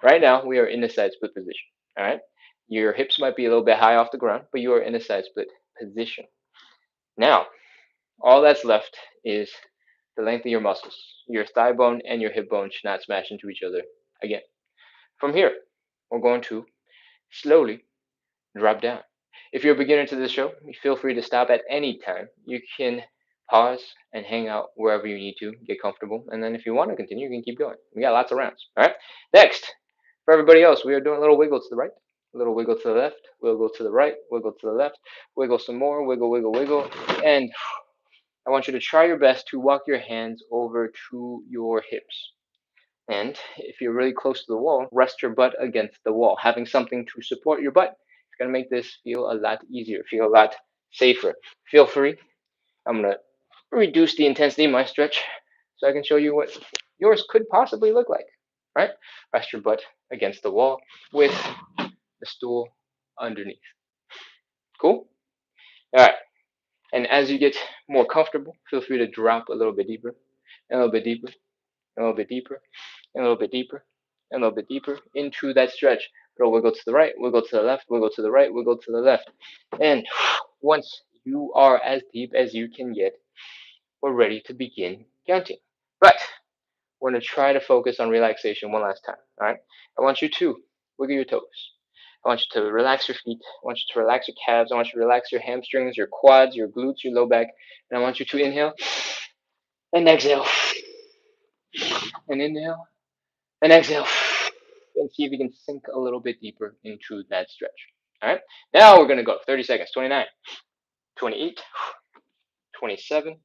Right now, we are in the side split position. All right. Your hips might be a little bit high off the ground, but you are in a side split position. Now, all that's left is the length of your muscles. Your thigh bone and your hip bone should not smash into each other again. From here, we're going to slowly drop down. If you're a beginner to this show, feel free to stop at any time. You can pause and hang out wherever you need to, get comfortable, and then if you want to continue, you can keep going. We got lots of rounds. All right. Next, for everybody else, we are doing a little wiggle to the right, a little wiggle to the left, wiggle to the right, wiggle to the left, wiggle some more, wiggle, wiggle, wiggle, and I want you to try your best to walk your hands over to your hips. And if you're really close to the wall, rest your butt against the wall. Having something to support your butt is going to make this feel a lot easier, feel a lot safer. Feel free. I'm going to reduce the intensity of my stretch so I can show you what yours could possibly look like. Right? Rest your butt against the wall with the stool underneath. Cool? All right. And as you get more comfortable, feel free to drop a little bit deeper, a little bit deeper, a little bit deeper, a little bit deeper, a little bit deeper into that stretch. We'll wiggle to the right, wiggle to the left, wiggle to the right, wiggle to the left. And once you are as deep as you can get, we're ready to begin counting. But we're going to try to focus on relaxation one last time. All right. I want you to wiggle your toes. I want you to relax your feet. I want you to relax your calves. I want you to relax your hamstrings, your quads, your glutes, your low back. And I want you to inhale and exhale. And inhale and exhale. And see if you can sink a little bit deeper into that stretch. All right. Now we're going to go 30 seconds. 29, 28, 27,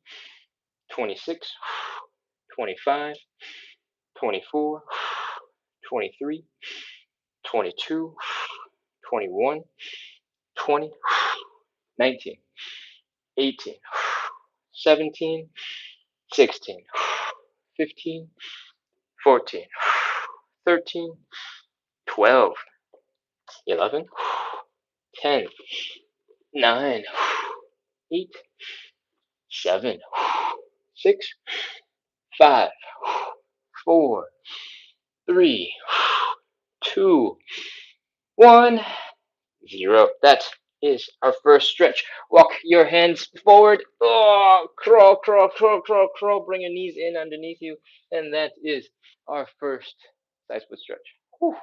26, 25, 24, 23, 22, 21, 20, 19, 18, 17, 16, 15, 14, 13, 12, 11, 10, 9, 8, 7, 6, 5, 4, 3, 2, 1, 0. That is our first stretch. Walk your hands forward. Oh, crawl, crawl, crawl, crawl, crawl. Bring your knees in underneath you. And that is our first side split stretch. Whew.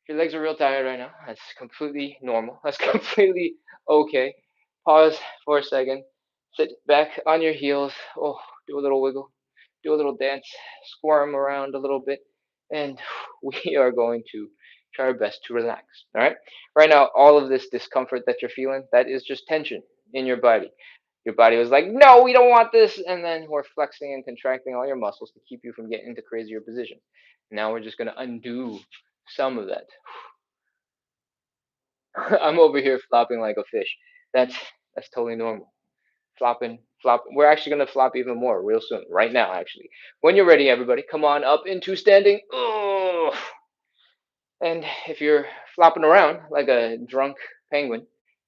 Your legs are real tired right now. That's completely normal. That's completely okay. Pause for a second. Sit back on your heels. Oh, do a little wiggle. Do a little dance. Squirm around a little bit. And we are going to try our best to relax. All right. Right now, all of this discomfort that you're feeling, that is just tension in your body. Your body was like, no, we don't want this. And then we're flexing and contracting all your muscles to keep you from getting into crazier positions. Now we're just going to undo some of that. I'm over here flopping like a fish. That's totally normal. Flopping, flop. We're actually gonna flop even more real soon, right now, actually. When you're ready, everybody, come on up into standing. Oh. And if you're flopping around like a drunk penguin,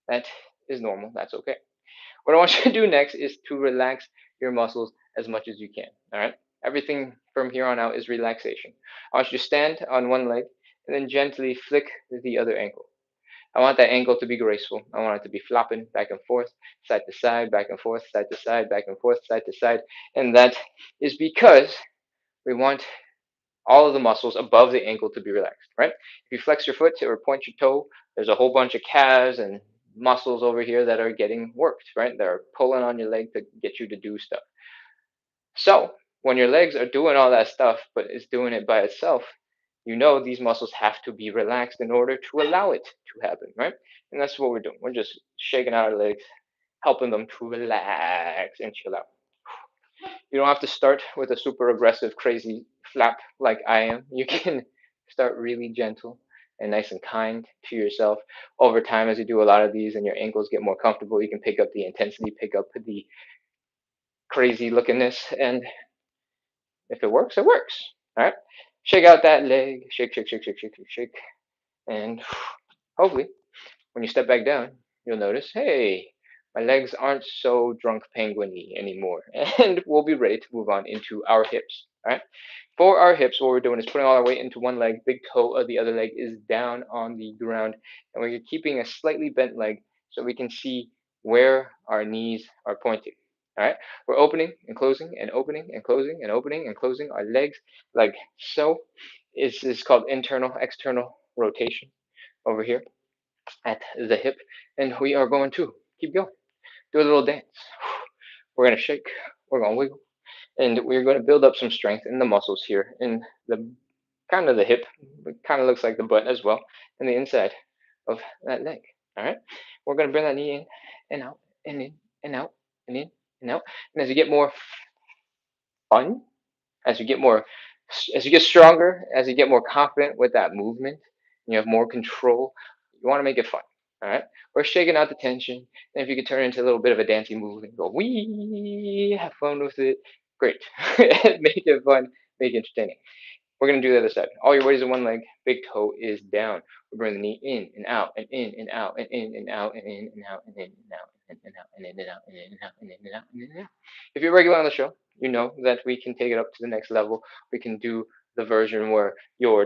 that is normal. That's okay. What I want you to do next is to relax your muscles as much as you can. All right. Everything from here on out is relaxation. I want you to stand on one leg and then gently flick the other ankle. I want that ankle to be graceful. I want it to be flopping back and forth, side to side, back and forth, side to side, back and forth, side to side. And that is because we want all of the muscles above the ankle to be relaxed, right? If you flex your foot or point your toe, there's a whole bunch of calves and muscles over here that are getting worked, right? They're pulling on your leg to get you to do stuff. So when your legs are doing all that stuff, but it's doing it by itself, you know these muscles have to be relaxed in order to allow it to happen, right? And that's what we're doing. We're just shaking out our legs, helping them to relax and chill out. You don't have to start with a super aggressive, crazy flap like I am. You can start really gentle and nice and kind to yourself. Over time, as you do a lot of these and your ankles get more comfortable, you can pick up the intensity, pick up the crazy lookingness, and if it works, it works. All right. Shake out that leg. Shake, shake, shake, shake, shake, shake, shake. And hopefully, when you step back down, you'll notice, hey, my legs aren't so drunk penguin-y anymore. And we'll be ready to move on into our hips. All right. For our hips, what we're doing is putting all our weight into one leg, big toe of the other leg is down on the ground, and we're keeping a slightly bent leg so we can see where our knees are pointing. All right, we're opening and closing and opening and closing and opening and closing our legs like so. Is called internal external rotation over here at the hip, and we are going to keep going. Do a little dance. We're gonna shake. We're gonna wiggle and we're going to build up some strength in the muscles here in the kind of the hip. It kind of looks like the butt as well, and the inside of that leg. All right, we're going to bring that knee in and out and in and out and in and out. And as you get more fun, as you get more, as you get stronger, as you get more confident with that movement, and you have more control. You want to make it fun. All right, we're shaking out the tension, and if you could turn it into a little bit of a dancing move and go wee, have fun with it, great. Make it fun, make it entertaining. We're going to do the other side. All your weight is in one leg. Big toe is down. We bring the knee in and out and in and out and in and out and in and out and in and out and in and out and in and out and in and out and in and out and in and out. If you're regular on the show, you know that we can take it up to the next level. We can do the version where your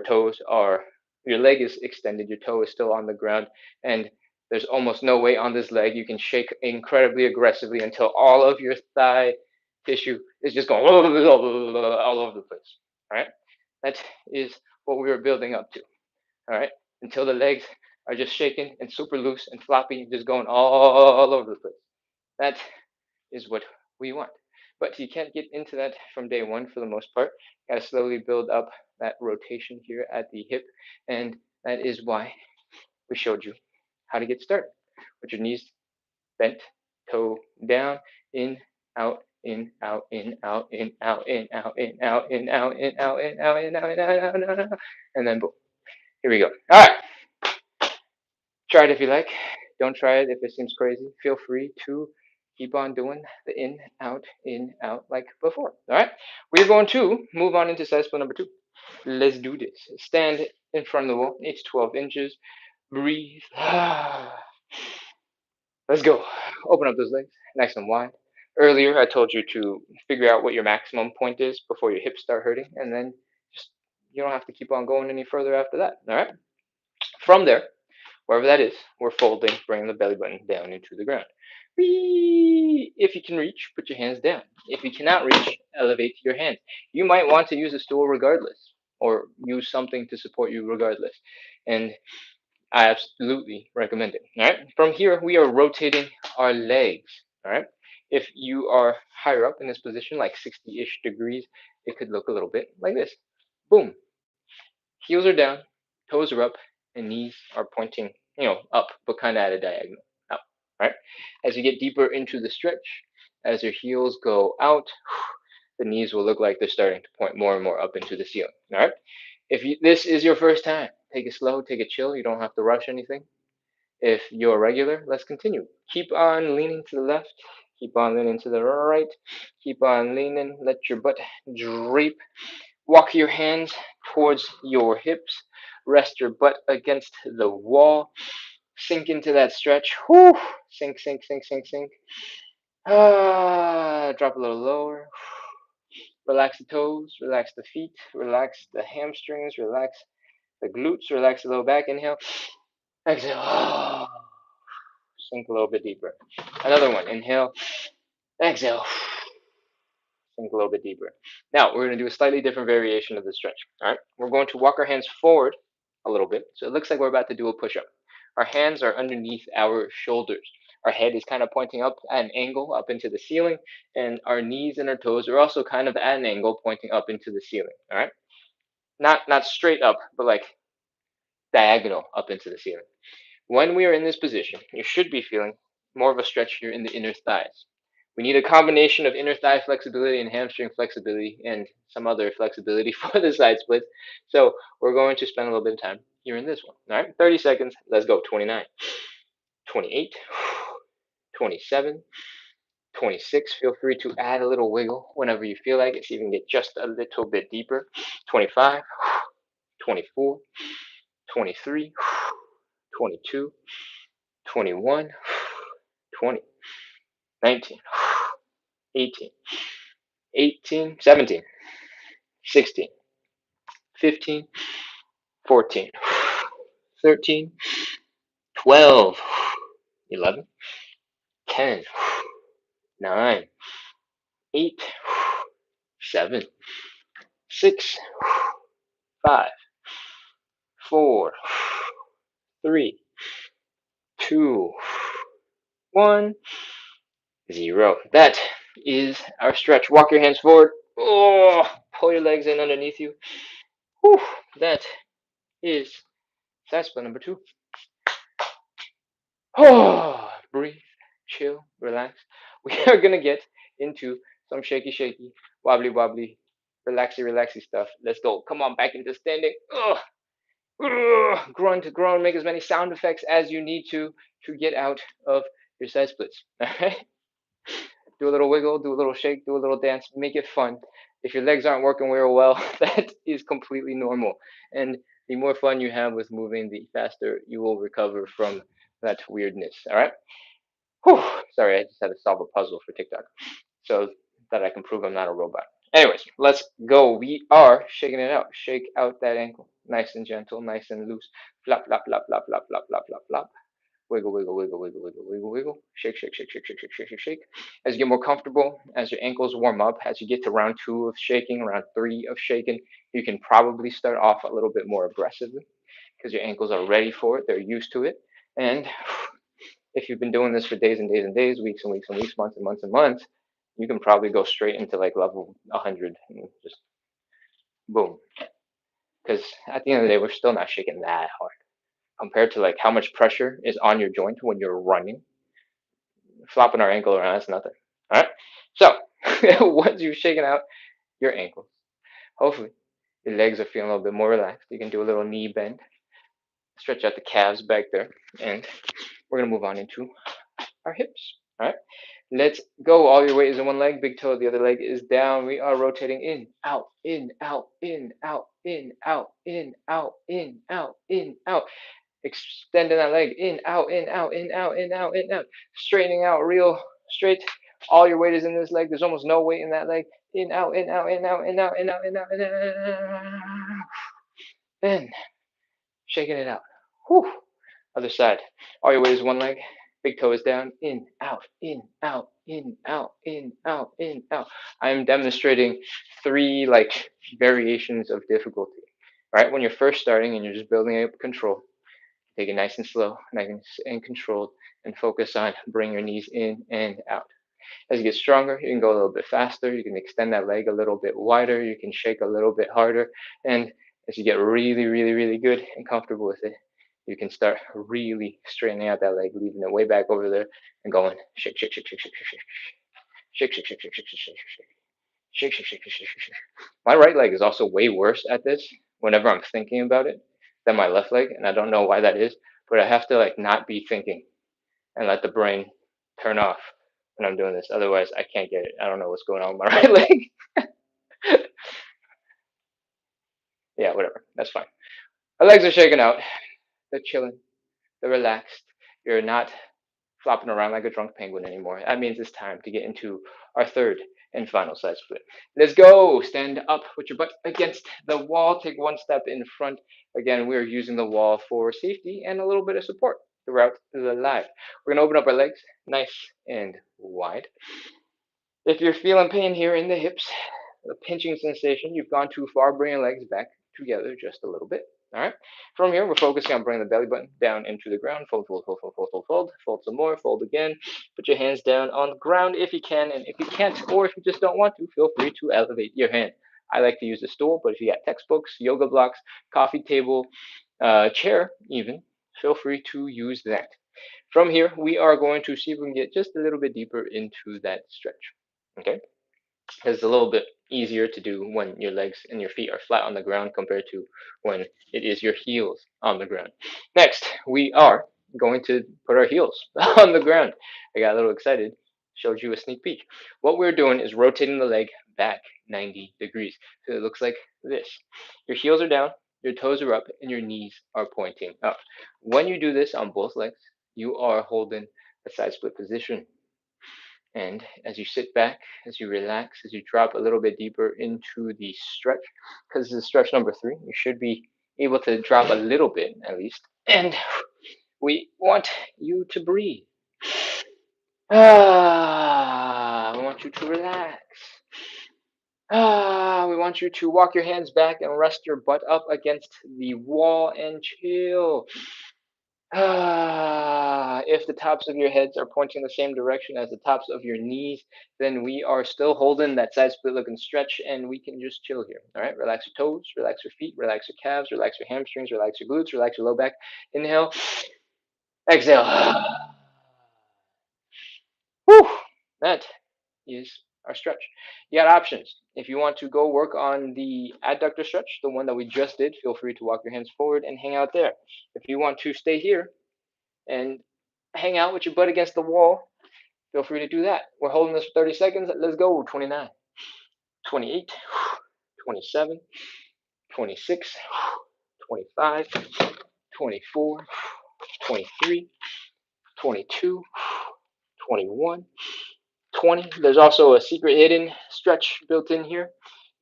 leg is extended, your toe is still on the ground, and there's almost no weight on this leg. You can shake incredibly aggressively until all of your thigh tissue is just going all over the place. All right. That is what we were building up to. All right. Until the legs are just shaking and super loose and floppy, just going all over the place. That is what we want. But you can't get into that from day one for the most part. You gotta slowly build up that rotation here at the hip. And that is why we showed you how to get started. With your knees bent, toe down, in, out, in, out, in, out, in, out, in, out, in, out, in, out, in, out, in, out, in, out, in, out, and then boom. Here we go. All right. Try it if you like. Don't try it if it seems crazy. Feel free to keep on doing the in, out like before. All right. We're going to move on into side split number 2. Let's do this. Stand in front of the wall. It's 12 inches. Breathe. Let's go. Open up those legs nice and wide. Earlier, I told you to figure out what your maximum point is before your hips start hurting, and then just you don't have to keep on going any further after that. All right. From there, wherever that is, we're folding, bringing the belly button down into the ground. If you can reach, put your hands down. If you cannot reach, elevate your hands. You might want to use a stool regardless, or use something to support you regardless. And I absolutely recommend it. All right. From here, we are rotating our legs. All right. If you are higher up in this position, like 60-ish degrees, it could look a little bit like this. Boom. Heels are down, toes are up, and knees are pointing, up, but kind of at a diagonal. Out. Right. As you get deeper into the stretch, as your heels go out, the knees will look like they're starting to point more and more up into the ceiling. All right. If this is your first time, take it slow, take it chill. You don't have to rush anything. If you're regular, let's continue. Keep on leaning to the left. Keep on leaning to the right. Keep on leaning. Let your butt drape. Walk your hands towards your hips. Rest your butt against the wall. Sink into that stretch. Whew. Sink, sink, sink, sink, sink. Drop a little lower. Relax the toes. Relax the feet. Relax the hamstrings. Relax the glutes. Relax the low back. Inhale. Exhale. Sink a little bit deeper. Another one. Inhale. Exhale. Sink a little bit deeper. Now, we're going to do a slightly different variation of the stretch. All right. We're going to walk our hands forward a little bit. So it looks like we're about to do a push up. Our hands are underneath our shoulders. Our head is kind of pointing up at an angle up into the ceiling. And our knees and our toes are also kind of at an angle pointing up into the ceiling. All right. not straight up, but like diagonal up into the ceiling. When we are in this position, you should be feeling more of a stretch here in the inner thighs. We need a combination of inner thigh flexibility and hamstring flexibility and some other flexibility for the side splits. So we're going to spend a little bit of time here in this one. All right, 30 seconds. Let's go. 29, 28, 27, 26. Feel free to add a little wiggle whenever you feel like it, so you can get just a little bit deeper. 25, 24, 23, 22, 21, 20, 19, 18, 18, 17, 16, 15, 14, 13, 12, 11, 10, 9, 8, 7, 6, 5, 4, 3, 2, 1, 0. That is our stretch. Walk your hands forward. Oh, pull your legs in underneath you. Whew, that is side split number 2. Oh, breathe, chill, relax. We are going to get into some shaky, wobbly, relaxy stuff. Let's go. Come on, back into standing. Ugh. Ugh. Grunt, groan, make as many sound effects as you need to get out of your side splits. All right? Do a little wiggle, do a little shake, do a little dance, make it fun. If your legs aren't working very well, that is completely normal. And the more fun you have with moving, the faster you will recover from that weirdness. All right? Whew, sorry, I just had to solve a puzzle for TikTok so that I can prove I'm not a robot. Anyways, let's go. We are shaking it out. Shake out that ankle. Nice and gentle, nice and loose. Flop, flop, flop, flop, flop, flop, flop, flop, flop. Wiggle, wiggle, wiggle, wiggle, wiggle, wiggle, wiggle. Shake, shake, shake, shake, shake, shake, shake, shake, shake. As you get more comfortable, as your ankles warm up, as you get to round 2 of shaking, round 3 of shaking, you can probably start off a little bit more aggressively because your ankles are ready for it. They're used to it. And if you've been doing this for days and days and days, weeks and weeks and weeks, months and months and months, you can probably go straight into like level 100 and just boom. Because at the end of the day, we're still not shaking that hard compared to like how much pressure is on your joint when you're running. Flopping our ankle around, that's nothing. All right. So once you've shaken out your ankles, hopefully your legs are feeling a little bit more relaxed. You can do a little knee bend, stretch out the calves back there, and we're gonna move on into our hips. All right. Let's go. All your weight is in one leg. Big toe, the other leg is down. We are rotating in, out, in, out, in, out, in, out, in, out, in, out, in, out. Extending that leg in, out, in, out, in, out, in, out, in, out. Straightening out real straight. All your weight is in this leg. There's almost no weight in that leg. In, out, in, out, in, out, in, out, in, out, in, out, in, out. And shaking it out. Whew. Other side. All your weight is one leg. Big toe is down. In, out, in, out, in, out, in, out, in, out. I'm demonstrating 3 like variations of difficulty. Right? When you're first starting and you're just building up control, take it nice and slow, nice and controlled, and focus on bringing your knees in and out. As you get stronger, you can go a little bit faster. You can extend that leg a little bit wider. You can shake a little bit harder. And as you get really good and comfortable with it, you can start really straightening out that leg, leaving it way back over there and going shake, shake, shake, shake, shake, shake, shake, shake, shake, shake, shake, shake, shake, shake, shake, shake, shake, shake, shake. My right leg is also way worse at this whenever I'm thinking about it than my left leg, and I don't know why that is, but I have to like not be thinking and let the brain turn off when I'm doing this. Otherwise, I can't get it. I don't know what's going on with my right leg. Yeah, whatever. That's fine. My legs are shaking out. They're chilling. They're relaxed. You're not flopping around like a drunk penguin anymore. That means it's time to get into our third and final side split. Let's go. Stand up with your butt against the wall. Take one step in front. Again, we're using the wall for safety and a little bit of support throughout the live. We're going to open up our legs nice and wide. If you're feeling pain here in the hips, a pinching sensation, you've gone too far. Bring your legs back together just a little bit. All right. From here, we're focusing on bringing the belly button down into the ground. Fold, fold, fold, fold, fold, fold, fold. Fold some more. Fold again. Put your hands down on the ground if you can, and if you can't, or if you just don't want to, feel free to elevate your hand. I like to use a stool, but if you got textbooks, yoga blocks, coffee table, chair even, feel free to use that. From here, we are going to see if we can get just a little bit deeper into that stretch. Okay? It's a little bit easier to do when your legs and your feet are flat on the ground compared to when it is your heels on the ground. Next, we are going to put our heels on the ground. I got a little excited, showed you a sneak peek. What we're doing is rotating the leg back 90 degrees. So it looks like this. Your heels are down, your toes are up, and your knees are pointing up. When you do this on both legs, you are holding a side split position. And as you sit back, as you relax, as you drop a little bit deeper into the stretch, because this is stretch number 3, you should be able to drop a little bit at least. And we want you to breathe. We want you to relax. We want you to walk your hands back and rest your butt up against the wall and chill. If the tops of your heads are pointing the same direction as the tops of your knees, then we are still holding that side split looking stretch and we can just chill here. All right, relax your toes, relax your feet, relax your calves, relax your hamstrings, relax your glutes, relax your low back. Inhale, exhale. Whew, that is our stretch. You got options. If you want to go work on the adductor stretch, the one that we just did, feel free to walk your hands forward and hang out there. If you want to stay here and hang out with your butt against the wall, feel free to do that. We're holding this for 30 seconds. Let's go. 29, 28, 27, 26, 25, 24, 23, 22, 21, 20. There's also a secret hidden stretch built in here.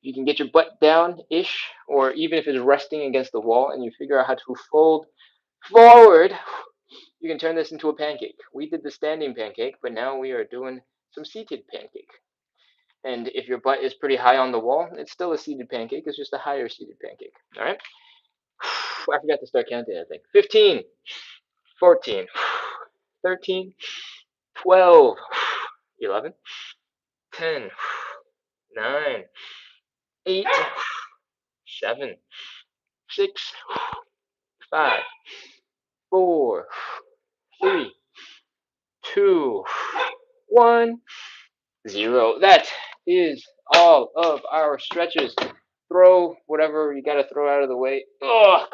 You can get your butt down-ish, or even if it's resting against the wall and you figure out how to fold forward, you can turn this into a pancake. We did the standing pancake, but now we are doing some seated pancake. And if your butt is pretty high on the wall, it's still a seated pancake. It's just a higher seated pancake. All right? I forgot to start counting, I think. 15, 14, 13, 12, 11, 10, 9, 8, 7, 6, 5, 4, 3, 2, 1, 0. That is all of our stretches. Throw whatever you got to throw out of the way.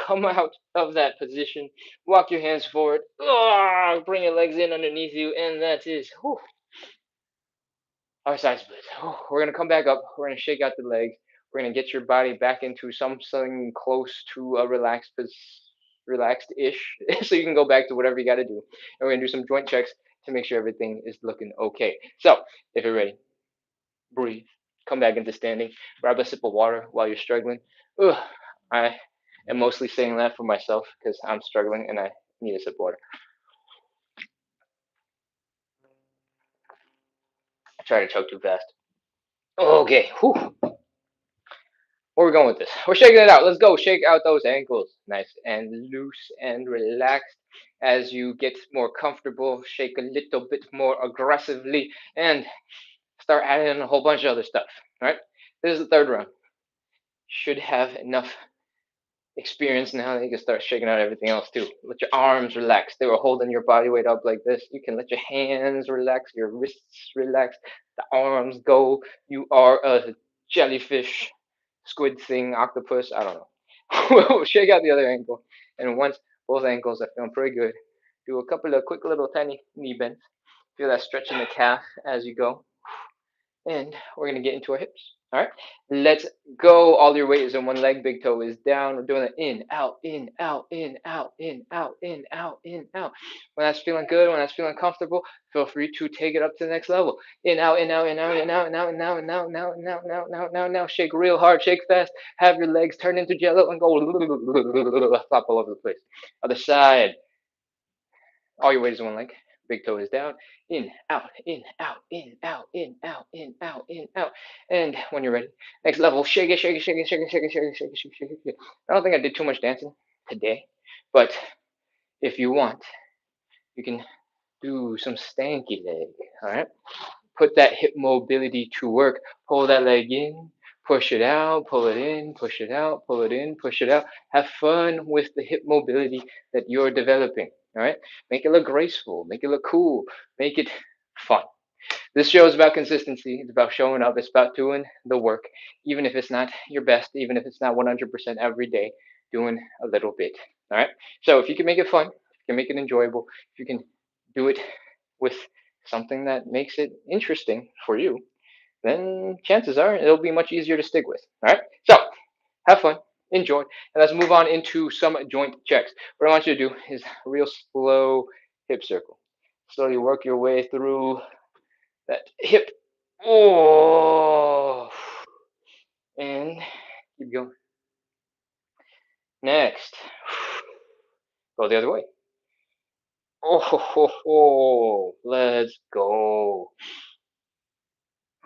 Come out of that position. Walk your hands forward. Bring your legs in underneath you, and that is our side split. We're gonna come back up. We're gonna shake out the legs. We're gonna get your body back into something close to a relaxed-ish, so you can go back to whatever you got to do. And we're gonna do some joint checks to make sure everything is looking okay. So, if you're ready, breathe, come back into standing, grab a sip of water while you're struggling. I am mostly saying that for myself because I'm struggling and I need a sip of water. I try to choke too fast. Okay, whew. Where are we going with this? We're shaking it out. Let's go. Shake out those ankles. Nice and loose and relaxed. As you get more comfortable, shake a little bit more aggressively and start adding in a whole bunch of other stuff. All right? This is the third round. Should have enough experience now that you can start shaking out everything else too. Let your arms relax. They were holding your body weight up like this. You can let your hands relax, your wrists relax, the arms go. You are a jellyfish, squid thing, octopus. I don't know. Shake out the other ankle. And once both ankles are feeling pretty good, do a couple of quick little tiny knee bends. Feel that stretch in the calf as you go. And we're going to get into our hips. All right, let's go. All your weight is in one leg. Big toe is down. We're doing it in, out, in, out, in, out, in, out, in, out, in, out. When that's feeling good, when that's feeling comfortable, feel free to take it up to the next level. In, out, in, out, in, out, in, out, in, out, in, out, in, out, in, out, in, out, in, out, in, out, in, out, in, out. Shake real hard, shake fast. Have your legs turn into jello and go flop all over the place. Other side. All your weight is in one leg. Big toe is down. In, out, in, out, in, out, in, out, in, out, in, out. And when you're ready, next level, shake it, shake it, shake it, shake it, shake it, shake it, shake it, shake it, shake it. I don't think I did too much dancing today, but if you want, you can do some stanky leg. All right. Put that hip mobility to work. Pull that leg in, Push it out, pull it in, push it out, pull it in, push it out. Have fun with the hip mobility that you're developing. All right. Make it look graceful, make it look cool, make it fun. This show is about consistency. It's about showing up. It's about doing the work, even if it's not your best, even if it's not 100% every day, doing a little bit. All right. So if you can make it fun, if you can make it enjoyable, if you can do it with something that makes it interesting for you, then chances are it'll be much easier to stick with. All right. So have fun, enjoy, and let's move on into some joint checks. What I want you to do is a real slow hip circle. Slowly work your way through that hip. Oh, and keep going. Next, go the other way. Oh, ho, ho. Let's go.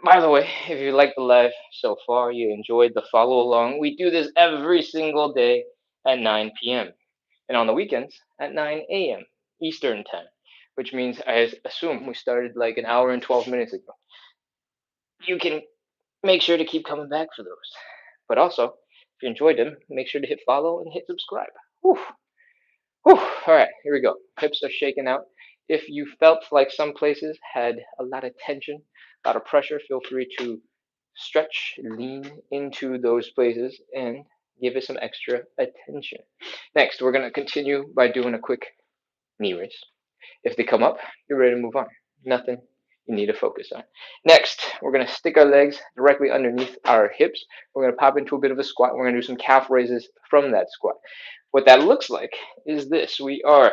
By the way, if you like the live so far, you enjoyed the follow along, we do this every single day at 9 p.m. and on the weekends at 9 a.m. Eastern time, which means I assume we started like an hour and 12 minutes ago. You can make sure to keep coming back for those. But also, if you enjoyed them, make sure to hit follow and hit subscribe. Whew. Whew. All right, here we go. Hips are shaking out. If you felt like some places had a lot of tension, a lot of pressure, feel free to stretch, lean into those places, and give it some extra attention. Next, we're going to continue by doing a quick knee raise. If they come up, you're ready to move on. Nothing you need to focus on. Next, we're going to stick our legs directly underneath our hips. We're going to pop into a bit of a squat. We're going to do some calf raises from that squat. What that looks like is this. We are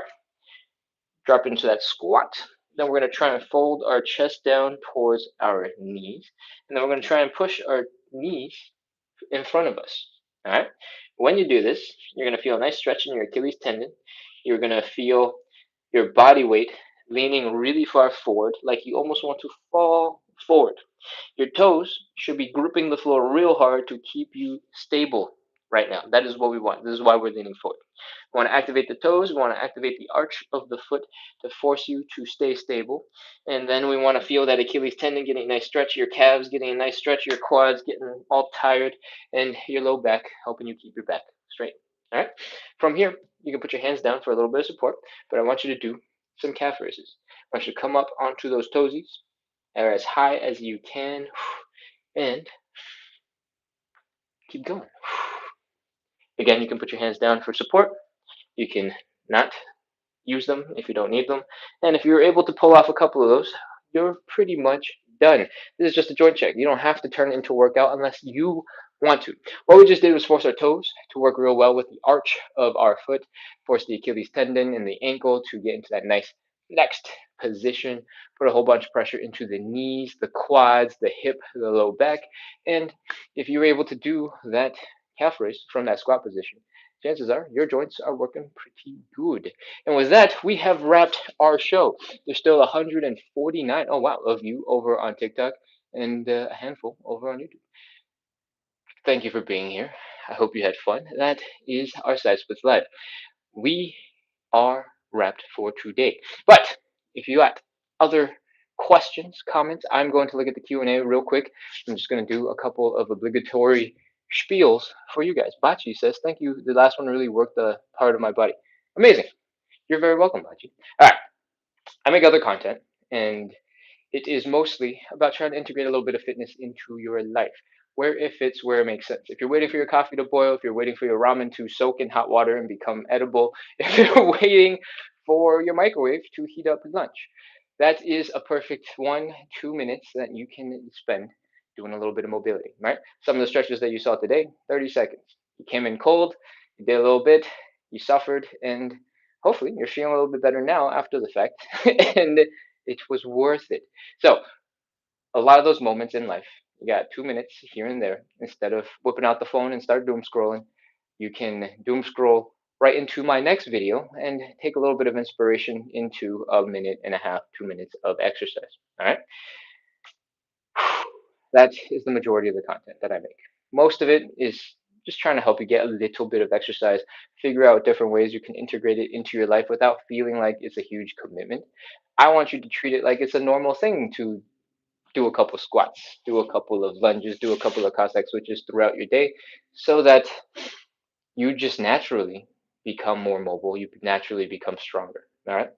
dropping into that squat. Then we're going to try and fold our chest down towards our knees. And then we're going to try and push our knees in front of us. All right. When you do this, you're going to feel a nice stretch in your Achilles tendon. You're going to feel your body weight leaning really far forward, like you almost want to fall forward. Your toes should be gripping the floor real hard to keep you stable right now. That is what we want. This is why we're leaning forward. We want to activate the toes. We want to activate the arch of the foot to force you to stay stable. And then we want to feel that Achilles tendon getting a nice stretch, your calves getting a nice stretch, your quads getting all tired, and your low back helping you keep your back straight. All right. From here, you can put your hands down for a little bit of support, but I want you to do some calf raises. I want you to come up onto those toesies, or as high as you can, and keep going. Again, you can put your hands down for support. You can not use them if you don't need them. And if you're able to pull off a couple of those, you're pretty much done. This is just a joint check. You don't have to turn it into a workout unless you want to. What we just did was force our toes to work real well with the arch of our foot, force the Achilles tendon and the ankle to get into that nice next position, put a whole bunch of pressure into the knees, the quads, the hip, the low back. And if you're able to do that calf raise from that squat position, chances are your joints are working pretty good. And with that, we have wrapped our show. There's still 149, oh wow, of you over on TikTok and a handful over on YouTube. Thank you for being here. I hope you had fun. That is our Side Splits Live. We are wrapped for today. But if you got other questions, comments, I'm going to look at the Q&A real quick. I'm just going to do a couple of obligatory spiels for you guys. Bachi says, thank you. The last one really worked the part of my body. Amazing. You're very welcome, Bachi. All right. I make other content, and it is mostly about trying to integrate a little bit of fitness into your life, where it fits, where it makes sense. If you're waiting for your coffee to boil, if you're waiting for your ramen to soak in hot water and become edible, if you're waiting for your microwave to heat up lunch, that is a perfect 1-2 minutes that you can spend doing a little bit of mobility, right? Some of the stretches that you saw today, 30 seconds. You came in cold, you did a little bit, you suffered, and hopefully you're feeling a little bit better now after the fact, and it was worth it. So a lot of those moments in life, you got 2 minutes here and there. Instead of whipping out the phone and start doom scrolling, you can doom scroll right into my next video and take a little bit of inspiration into a minute and a half, 2 minutes of exercise. All right. That is the majority of the content that I make. Most of it is just trying to help you get a little bit of exercise, figure out different ways you can integrate it into your life without feeling like it's a huge commitment. I want you to treat it like it's a normal thing to do a couple squats, do a couple of lunges, do a couple of Cossack switches throughout your day, so that you just naturally become more mobile. You naturally become stronger. All right.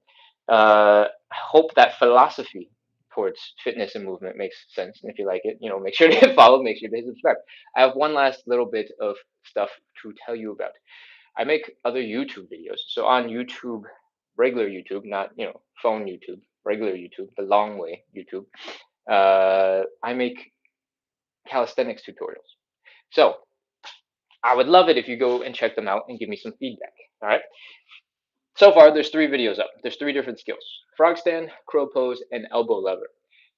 I hope that philosophy towards fitness and movement makes sense. And if you like it, make sure to hit follow, make sure to subscribe. I have one last little bit of stuff to tell you about. I make other YouTube videos. So on YouTube, regular YouTube, not phone YouTube, regular YouTube, the long way YouTube. I make calisthenics tutorials. So I would love it if you go and check them out and give me some feedback. All right. So far, there's 3 videos up. There's 3 different skills: frog stand, crow pose, and elbow lever.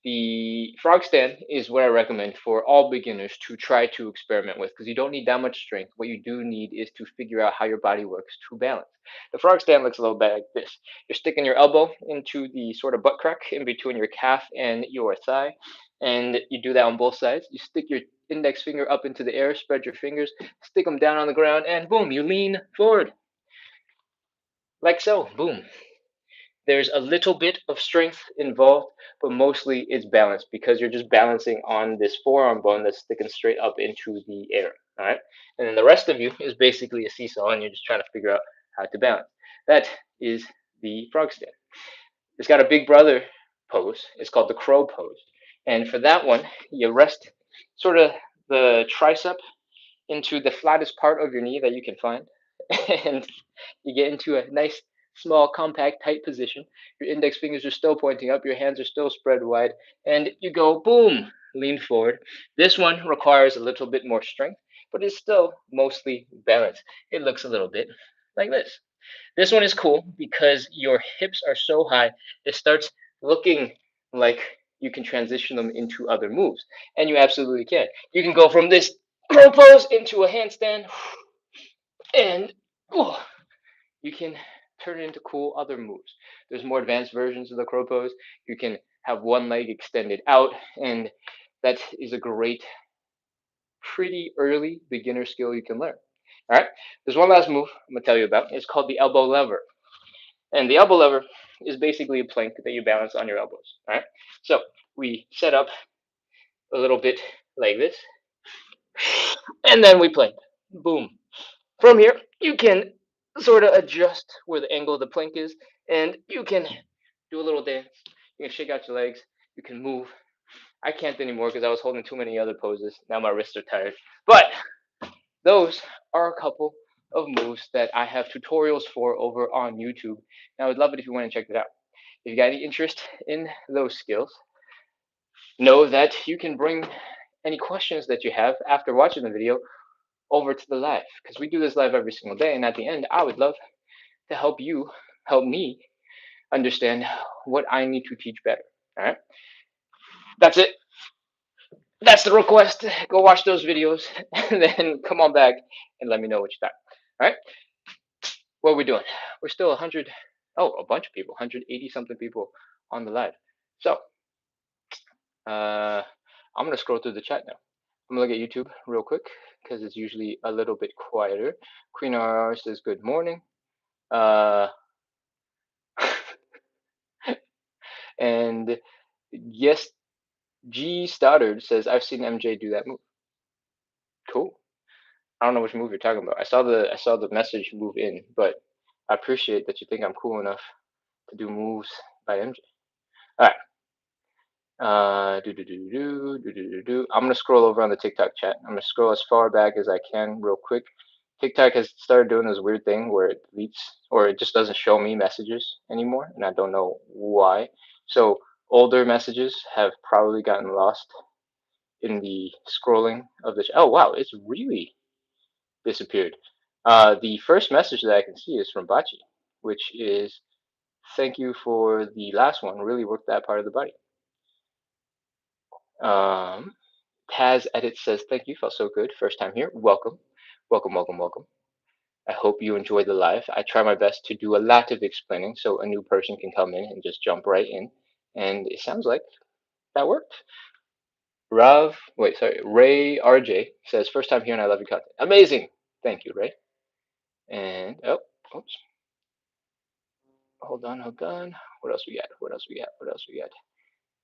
The frog stand is what I recommend for all beginners to try to experiment with, because you don't need that much strength. What you do need is to figure out how your body works to balance. The frog stand looks a little bit like this. You're sticking your elbow into the sort of butt crack in between your calf and your thigh, and you do that on both sides. You stick your index finger up into the air, spread your fingers, stick them down on the ground, and boom, you lean forward. Like so, boom. There's a little bit of strength involved, but mostly it's balance, because you're just balancing on this forearm bone that's sticking straight up into the air. All right. And then the rest of you is basically a seesaw, and you're just trying to figure out how to balance. That is the frog stand. It's got a big brother pose. It's called the crow pose. And for that one, you rest sort of the tricep into the flattest part of your knee that you can find. And you get into a nice, small, compact, tight position. Your index fingers are still pointing up, your hands are still spread wide, and you go boom, lean forward. This one requires a little bit more strength, but it's still mostly balanced. It looks a little bit like this. This one is cool because your hips are so high, it starts looking like you can transition them into other moves. And you absolutely can. You can go from this crow pose into a handstand, and oh, you can turn it into cool other moves. There's more advanced versions of the crow pose. You can have one leg extended out, and that is a great, pretty early beginner skill you can learn. All right, there's one last move I'm gonna tell you about. It's called the elbow lever. And the elbow lever is basically a plank that you balance on your elbows. All right. So we set up a little bit like this, and then we plank. Boom. From here, you can sort of adjust where the angle of the plank is, and you can do a little dance. You can shake out your legs. You can move. I can't anymore because I was holding too many other poses. Now my wrists are tired. But those are a couple of moves that I have tutorials for over on YouTube. And I would love it if you went and checked it out. If you got any interest in those skills, know that you can bring any questions that you have after watching the video over to the live, because we do this live every single day. And at the end, I would love to help me understand what I need to teach better. All right. That's it. That's the request. Go watch those videos and then come on back and let me know what you thought. All right. What are we doing? We're still 100. Oh, a bunch of people, 180 something people on the live. So I'm going to scroll through the chat now. I'm going to look at YouTube real quick because it's usually a little bit quieter. Queen RR says good morning. Uh, and yes, G Stoddard says, I've seen MJ do that move. Cool. I don't know which move you're talking about. I saw the message move in, but I appreciate that you think I'm cool enough to do moves by MJ. All right. I'm gonna scroll over on the TikTok chat. I'm gonna scroll as far back as I can, real quick. TikTok has started doing this weird thing where it deletes, or it just doesn't show me messages anymore, and I don't know why. So older messages have probably gotten lost in the scrolling of this. Oh wow, it's really disappeared. The first message that I can see is from Bachi, which is thank you for the last one. Really worked that part of the body. Taz Edit says, thank you, felt so good. First time here. Welcome. Welcome, welcome, welcome. I hope you enjoyed the live. I try my best to do a lot of explaining so a new person can come in and just jump right in. And it sounds like that worked. Ray RJ says, first time here and I love your content. Amazing. Thank you, Ray. And, oops. Hold on. What else we got?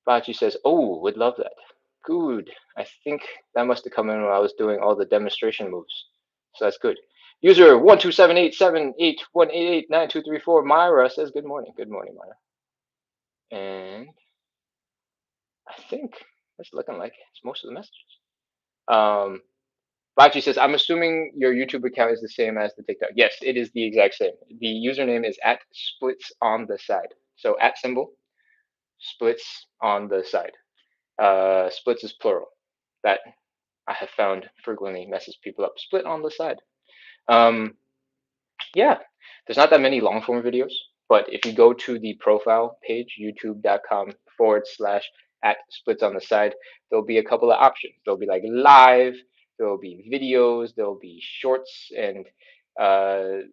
Bachi says, "Oh, would love that." Good. I think that must have come in when I was doing all the demonstration moves. So that's good. User 1278781889234 Myra says, "Good morning." Good morning, Myra. And I think it's looking like it's most of the messages. Um, Bachi says, "I'm assuming your YouTube account is the same as the TikTok." Yes, it is the exact same. The username is at splits on the side. So at symbol, splits on the side. Splits is plural. That I have found frequently messes people up. Split on the side. Um, yeah, there's not that many long form videos, but if you go to the profile page, youtube.com// at splits on the side, there'll be a couple of options. There'll be like live, there'll be videos, there'll be shorts, and uh,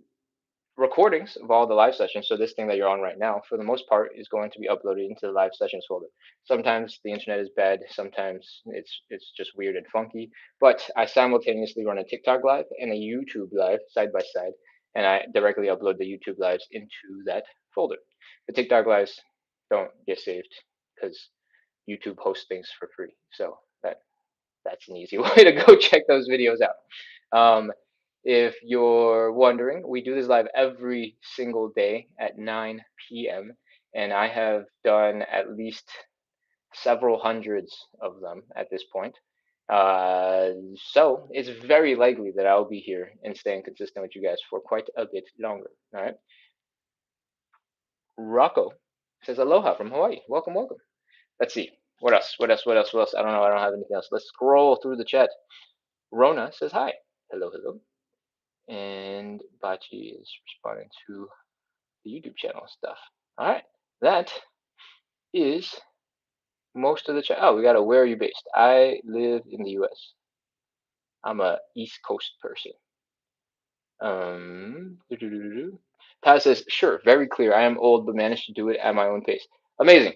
recordings of all the live sessions. So this thing that you're on right now, for the most part, is going to be uploaded into the live sessions folder. Sometimes the internet is bad, sometimes it's just weird and funky. But I simultaneously run a TikTok live and a YouTube live side by side, and I directly upload the YouTube lives into that folder. The TikTok lives don't get saved because YouTube hosts things for free. So that's an easy way to go check those videos out. If you're wondering, we do this live every single day at 9 p.m. and I have done at least several hundreds of them at this point. So it's very likely that I'll be here and staying consistent with you guys for quite a bit longer. All right. Rocco says aloha from Hawaii. Welcome, welcome. Let's see. What else? What else? What else? What else? I don't know. I don't have anything else. Let's scroll through the chat. Rona says hi. Hello, hello. And Bachi is responding to the YouTube channel stuff. All right, that is most of the chat. Oh, we got a where are you based? I live in the U.S. I'm a East Coast person. Taz says, sure, very clear. I am old, but managed to do it at my own pace. Amazing.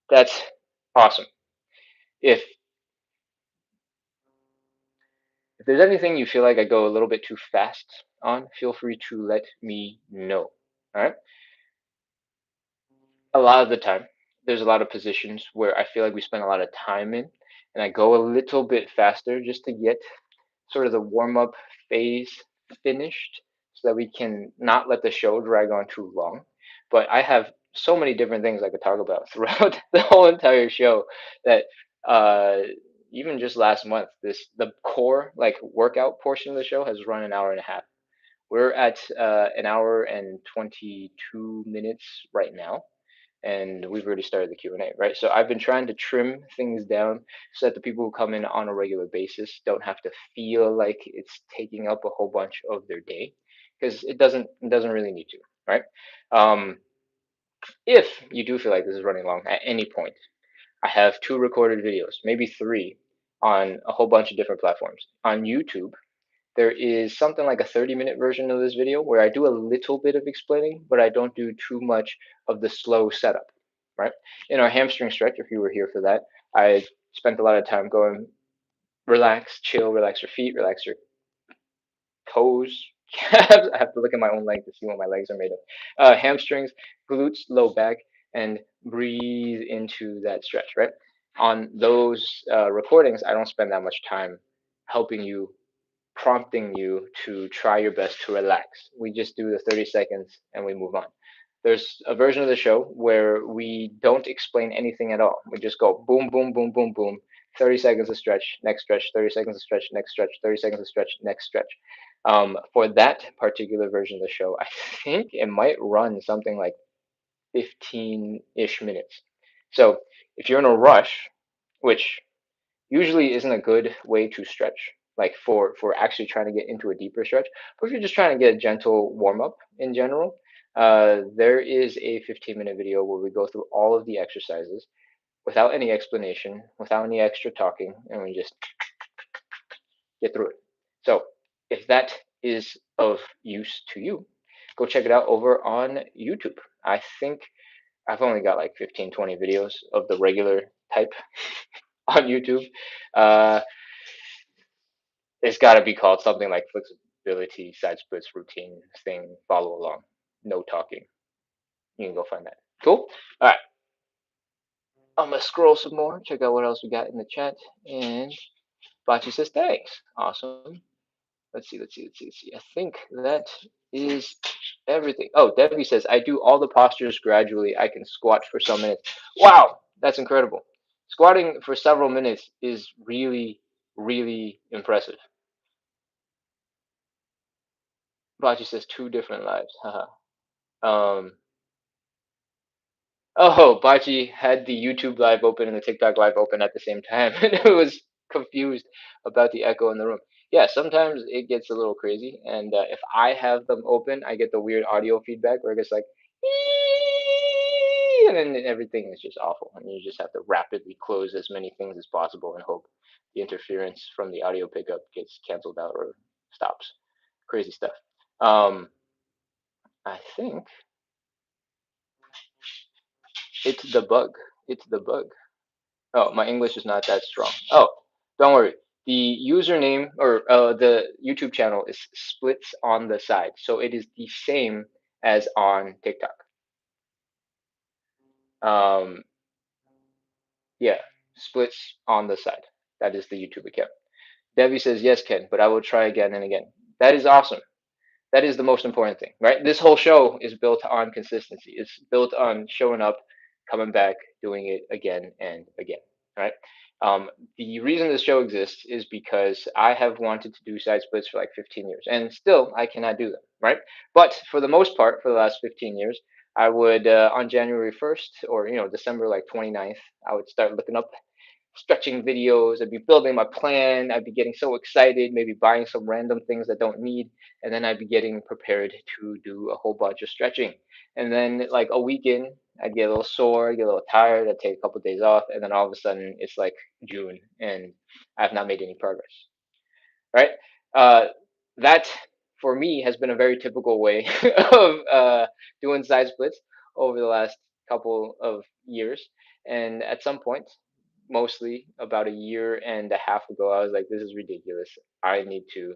That's awesome. If there's anything you feel like I go a little bit too fast on, feel free to let me know. All right. A lot of the time, there's a lot of positions where I feel like we spend a lot of time in, and I go a little bit faster just to get sort of the warm up phase finished so that we can not let the show drag on too long. But I have so many different things I could talk about throughout the whole entire show that uh, even just last month, the core like workout portion of the show has run an hour and a half. We're at an hour and 22 minutes right now, and we've already started the Q&A, right? So I've been trying to trim things down so that the people who come in on a regular basis don't have to feel like it's taking up a whole bunch of their day, because it doesn't really need to, right? Um, if you do feel like this is running long at any point, I have 2 recorded videos, maybe 3, on a whole bunch of different platforms. On YouTube, there is something like a 30-minute version of this video where I do a little bit of explaining, but I don't do too much of the slow setup, right? In our hamstring stretch, if you were here for that, I spent a lot of time going relax, chill, relax your feet, relax your toes, calves. I have to look at my own leg to see what my legs are made of. Hamstrings, glutes, low back, and breathe into that stretch, right? On those recordings, I don't spend that much time helping you, prompting you to try your best to relax. We just do the 30 seconds and we move on. There's a version of the show where we don't explain anything at all. We just go boom, boom, boom, boom, boom. 30 seconds of stretch, next stretch, 30 seconds of stretch, next stretch, 30 seconds of stretch, next stretch. For that particular version of the show, I think it might run something like 15-ish minutes. So if you're in a rush, which usually isn't a good way to stretch, like for actually trying to get into a deeper stretch, but if you're just trying to get a gentle warm up in general, there is a 15-minute video where we go through all of the exercises without any explanation, without any extra talking, and we just get through it. So if that is of use to you, go check it out over on YouTube. I think I've only got like 15, 20 videos of the regular type on YouTube. Uh, it's got to be called something like flexibility, side splits, routine thing, follow along, no talking. You can go find that. Cool. All right. I'm gonna scroll some more, check out what else we got in the chat. And Bachi says thanks. Awesome. Let's see. I think that is everything. Oh, Debbie says I do all the postures gradually. I can squat for some minutes. Wow, that's incredible. Squatting for several minutes is really, really impressive. Bachi says two different lives. Haha. um, Oh, Bachi had the YouTube live open and the TikTok live open at the same time, and it was confused about the echo in the room. Yeah, sometimes it gets a little crazy, and if I have them open, I get the weird audio feedback where it gets like, "Ee," and then everything is just awful, and you just have to rapidly close as many things as possible and hope the interference from the audio pickup gets canceled out or stops. Crazy stuff. Um, I think it's the bug. It's the bug. Oh, my English is not that strong. Oh, don't worry. The username or the YouTube channel is splits on the side, so it is the same as on TikTok. Um, yeah, splits on the side. That is the YouTube account. Debbie says yes, Ken, but I will try again and again. That is awesome. That is the most important thing, right? This whole show is built on consistency. It's built on showing up, coming back, doing it again and again, right? Um, the reason this show exists is because I have wanted to do side splits for like 15 years, and still I cannot do them, right? But for the most part, for the last 15 years, I would on January 1st or December like 29th, I would start looking up stretching videos. I'd be building my plan. I'd be getting so excited, maybe buying some random things that don't need, and then I'd be getting prepared to do a whole bunch of stretching. And then like a week in, I'd get a little sore, get a little tired. I'd take a couple of days off, and then all of a sudden it's like June, and I've not made any progress. Right? Uh, that for me has been a very typical way of doing side splits over the last couple of years. And at some point, mostly about a year and a half ago, I was like, this is ridiculous. I need to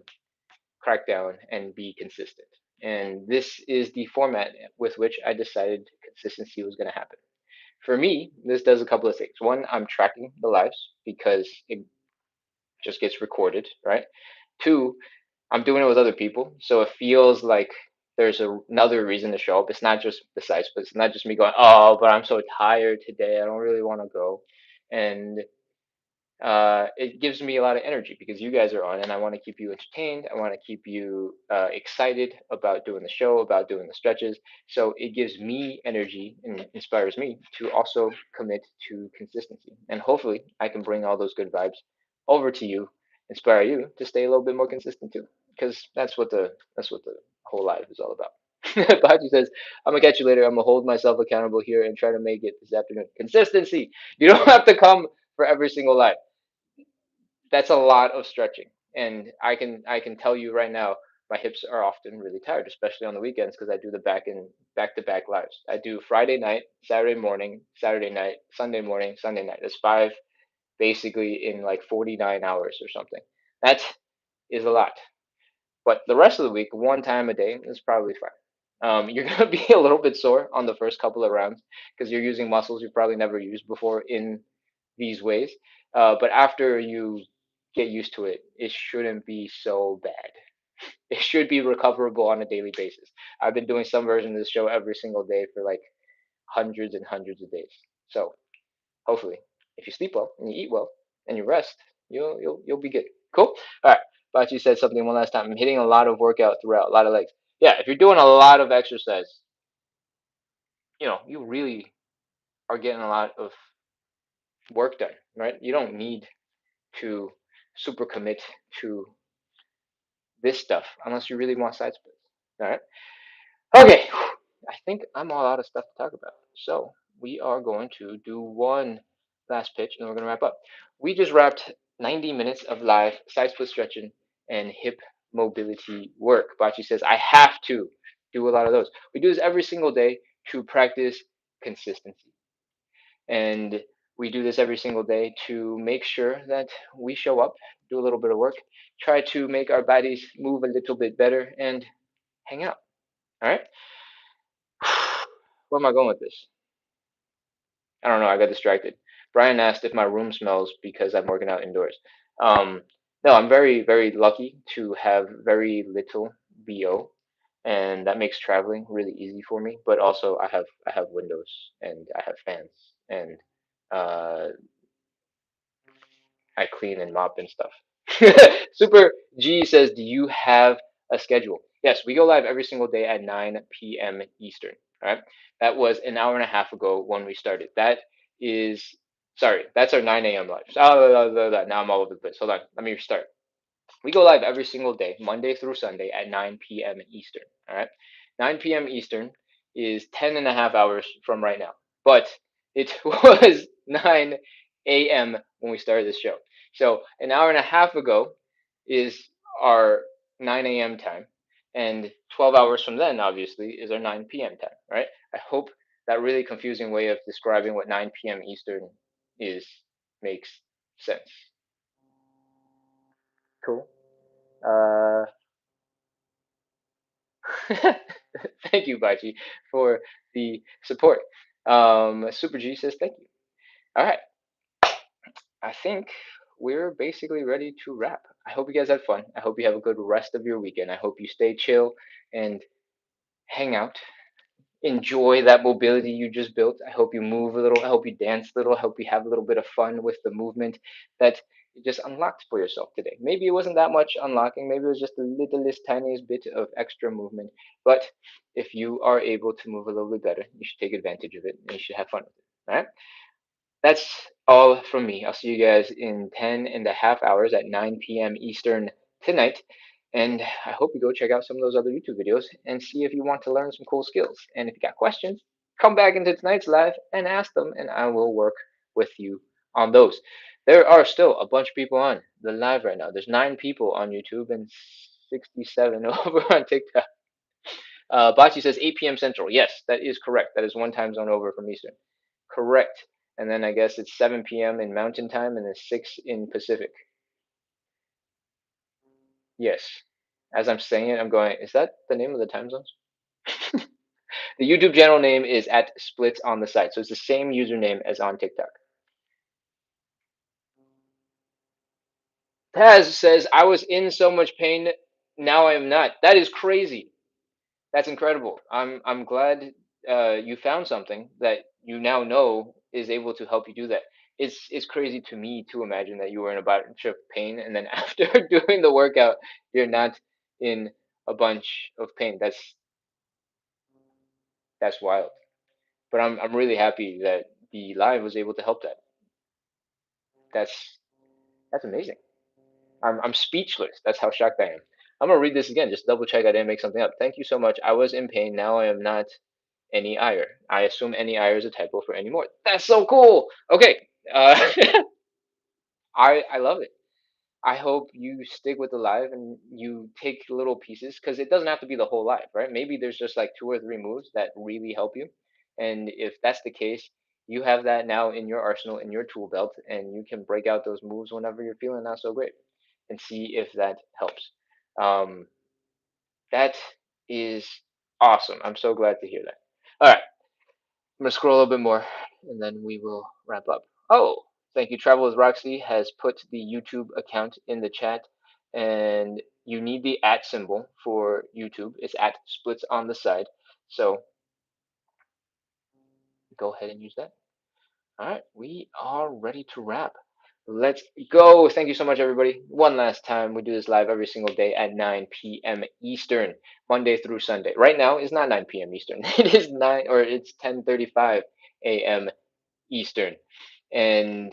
crack down and be consistent. And this is the format with which I decided consistency was going to happen. For me, this does a couple of things. One, I'm tracking the lives because it just gets recorded, right? Two, I'm doing it with other people, so it feels like there's another reason to show up. It's not just the size, but it's not just me going, oh, but I'm so tired today. I don't really want to go. And it gives me a lot of energy because you guys are on and I want to keep you entertained. I want to keep you excited about doing the show, about doing the stretches. So it gives me energy and inspires me to also commit to consistency. And hopefully I can bring all those good vibes over to you, inspire you to stay a little bit more consistent too. Because that's what the whole life is all about. Baji says, I'm gonna catch you later. I'm gonna hold myself accountable here and try to make it this afternoon. Consistency. You don't have to come for every single life. That's a lot of stretching, and I can tell you right now, my hips are often really tired, especially on the weekends because I do the back to back lives. I do Friday night, Saturday morning, Saturday night, Sunday morning, Sunday night. That's five basically in like 49 hours or something. That is a lot. But the rest of the week, one time a day is probably fine. You're gonna be a little bit sore on the first couple of rounds because you're using muscles you've probably never used before in these ways. But after you get used to it, it shouldn't be so bad. It should be recoverable on a daily basis. I've been doing some version of this show every single day for like hundreds and hundreds of days. So hopefully, if you sleep well and you eat well and you rest, you'll be good. Cool. All right. But you said something one last time. I'm hitting a lot of workout throughout, a lot of legs. Yeah, if you're doing a lot of exercise, you really are getting a lot of work done, right? You don't need to super commit to this stuff unless you really want side splits. All right. Okay. I think I'm all out of stuff to talk about. So we are going to do one last pitch and we're going to wrap up. We just wrapped 90 minutes of live side split stretching and hip mobility work. Bachi says, I have to do a lot of those. We do this every single day to practice consistency. And we do this every single day to make sure that we show up, do a little bit of work, try to make our bodies move a little bit better, and hang out. All right? Where am I going with this? I don't know. I got distracted. Brian asked if my room smells because I'm working out indoors. Um, no, I'm very, very lucky to have very little BO, and that makes traveling really easy for me. But also, I have windows and I have fans, and uh, I clean and mop and stuff. Super G says, "Do you have a schedule?" Yes, we go live every single day at 9 p.m. Eastern. All right, that was an hour and a half ago when we started. That is, sorry, that's our 9 a.m. live. Now I'm all over the place. Hold on, let me restart. We go live every single day, Monday through Sunday at 9 p.m. Eastern. All right. 9 p.m. Eastern is 10 and a half hours from right now. But it was 9 a.m. when we started this show. So an hour and a half ago is our 9 a.m. time. And 12 hours from then, obviously, is our 9 p.m. time, right? I hope that really confusing way of describing what 9 p.m. Eastern is makes sense. Cool. Uh, Thank you, Bachi, for the support. Super G says thank you. All right, I think we're basically ready to wrap. I hope you guys had fun. I hope you have a good rest of your weekend. I hope you stay chill and hang out. Enjoy that mobility you just built. I hope you move a little. I hope you dance a little. I hope you have a little bit of fun with the movement that you just unlocked for yourself today. Maybe it wasn't that much unlocking. Maybe it was just the littlest, tiniest bit of extra movement. But if you are able to move a little bit better, you should take advantage of it and you should have fun with it. All right. That's all from me. I'll see you guys in 10 and a half hours at 9 p.m. Eastern tonight. And I hope you go check out some of those other YouTube videos and see if you want to learn some cool skills. And if you got questions, come back into tonight's live and ask them, and I will work with you on those. There are still a bunch of people on the live right now. There's 9 people on YouTube and 67 over on TikTok. Bachi says 8 p.m. Central. Yes, that is correct. That is one time zone over from Eastern. Correct. And then I guess it's 7 p.m. in Mountain Time and then 6 in Pacific. Yes. As I'm saying it, I'm going, is that the name of the time zones? The YouTube channel name is at Splits on the site. So it's the same username as on TikTok. Taz says, I was in so much pain, now I am not. That is crazy. That's incredible. I'm glad you found something that you now know is able to help you do that. It's crazy to me to imagine that you were in a bunch of pain and then after doing the workout, you're not in a bunch of pain. That's wild. But I'm really happy that the live was able to help that. That's that's amazing. I'm speechless. That's how shocked I am. I'm gonna read this again. Just double check I didn't make something up. Thank you so much. I was in pain. Now I am not any ire. I assume any ire is a typo for any more. That's so cool. Okay. I love it. I hope you stick with the live and you take little pieces because it doesn't have to be the whole live, right? Maybe there's just like two or three moves that really help you. And if that's the case, you have that now in your arsenal, in your tool belt, and you can break out those moves whenever you're feeling not so great and see if that helps. Um, that is awesome. I'm so glad to hear that. All right. I'm gonna scroll a little bit more and then we will wrap up. Oh, thank you. Travel with Roxy has put the YouTube account in the chat, and you need the at symbol for YouTube. It's at splits on the side. So go ahead and use that. All right, we are ready to wrap. Let's go. Thank you so much, everybody. One last time, we do this live every single day at 9 p.m. Eastern, Monday through Sunday. Right now, it's not 9 p.m. Eastern. It is 9 or it's 10:35 a.m. Eastern. And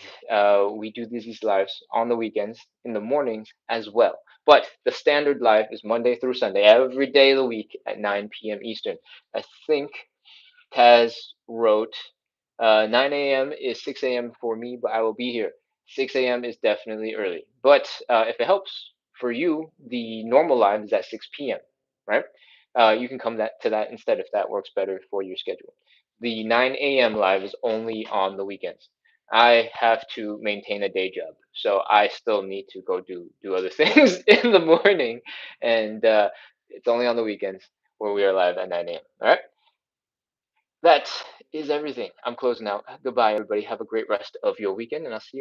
we do these lives on the weekends, in the mornings as well. But the standard live is Monday through Sunday, every day of the week at 9 p.m. Eastern. I think Taz wrote 9 a.m. is 6 a.m. for me, but I will be here. 6 a.m. is definitely early. But if it helps for you, the normal live is at 6 p.m., right? You can come to that instead if that works better for your schedule. The 9 a.m. live is only on the weekends. I have to maintain a day job, so I still need to go do other things in the morning, and it's only on the weekends where we are live at 9 a.m. All right. That is everything. I'm closing out. Goodbye, everybody. Have a great rest of your weekend, and I'll see you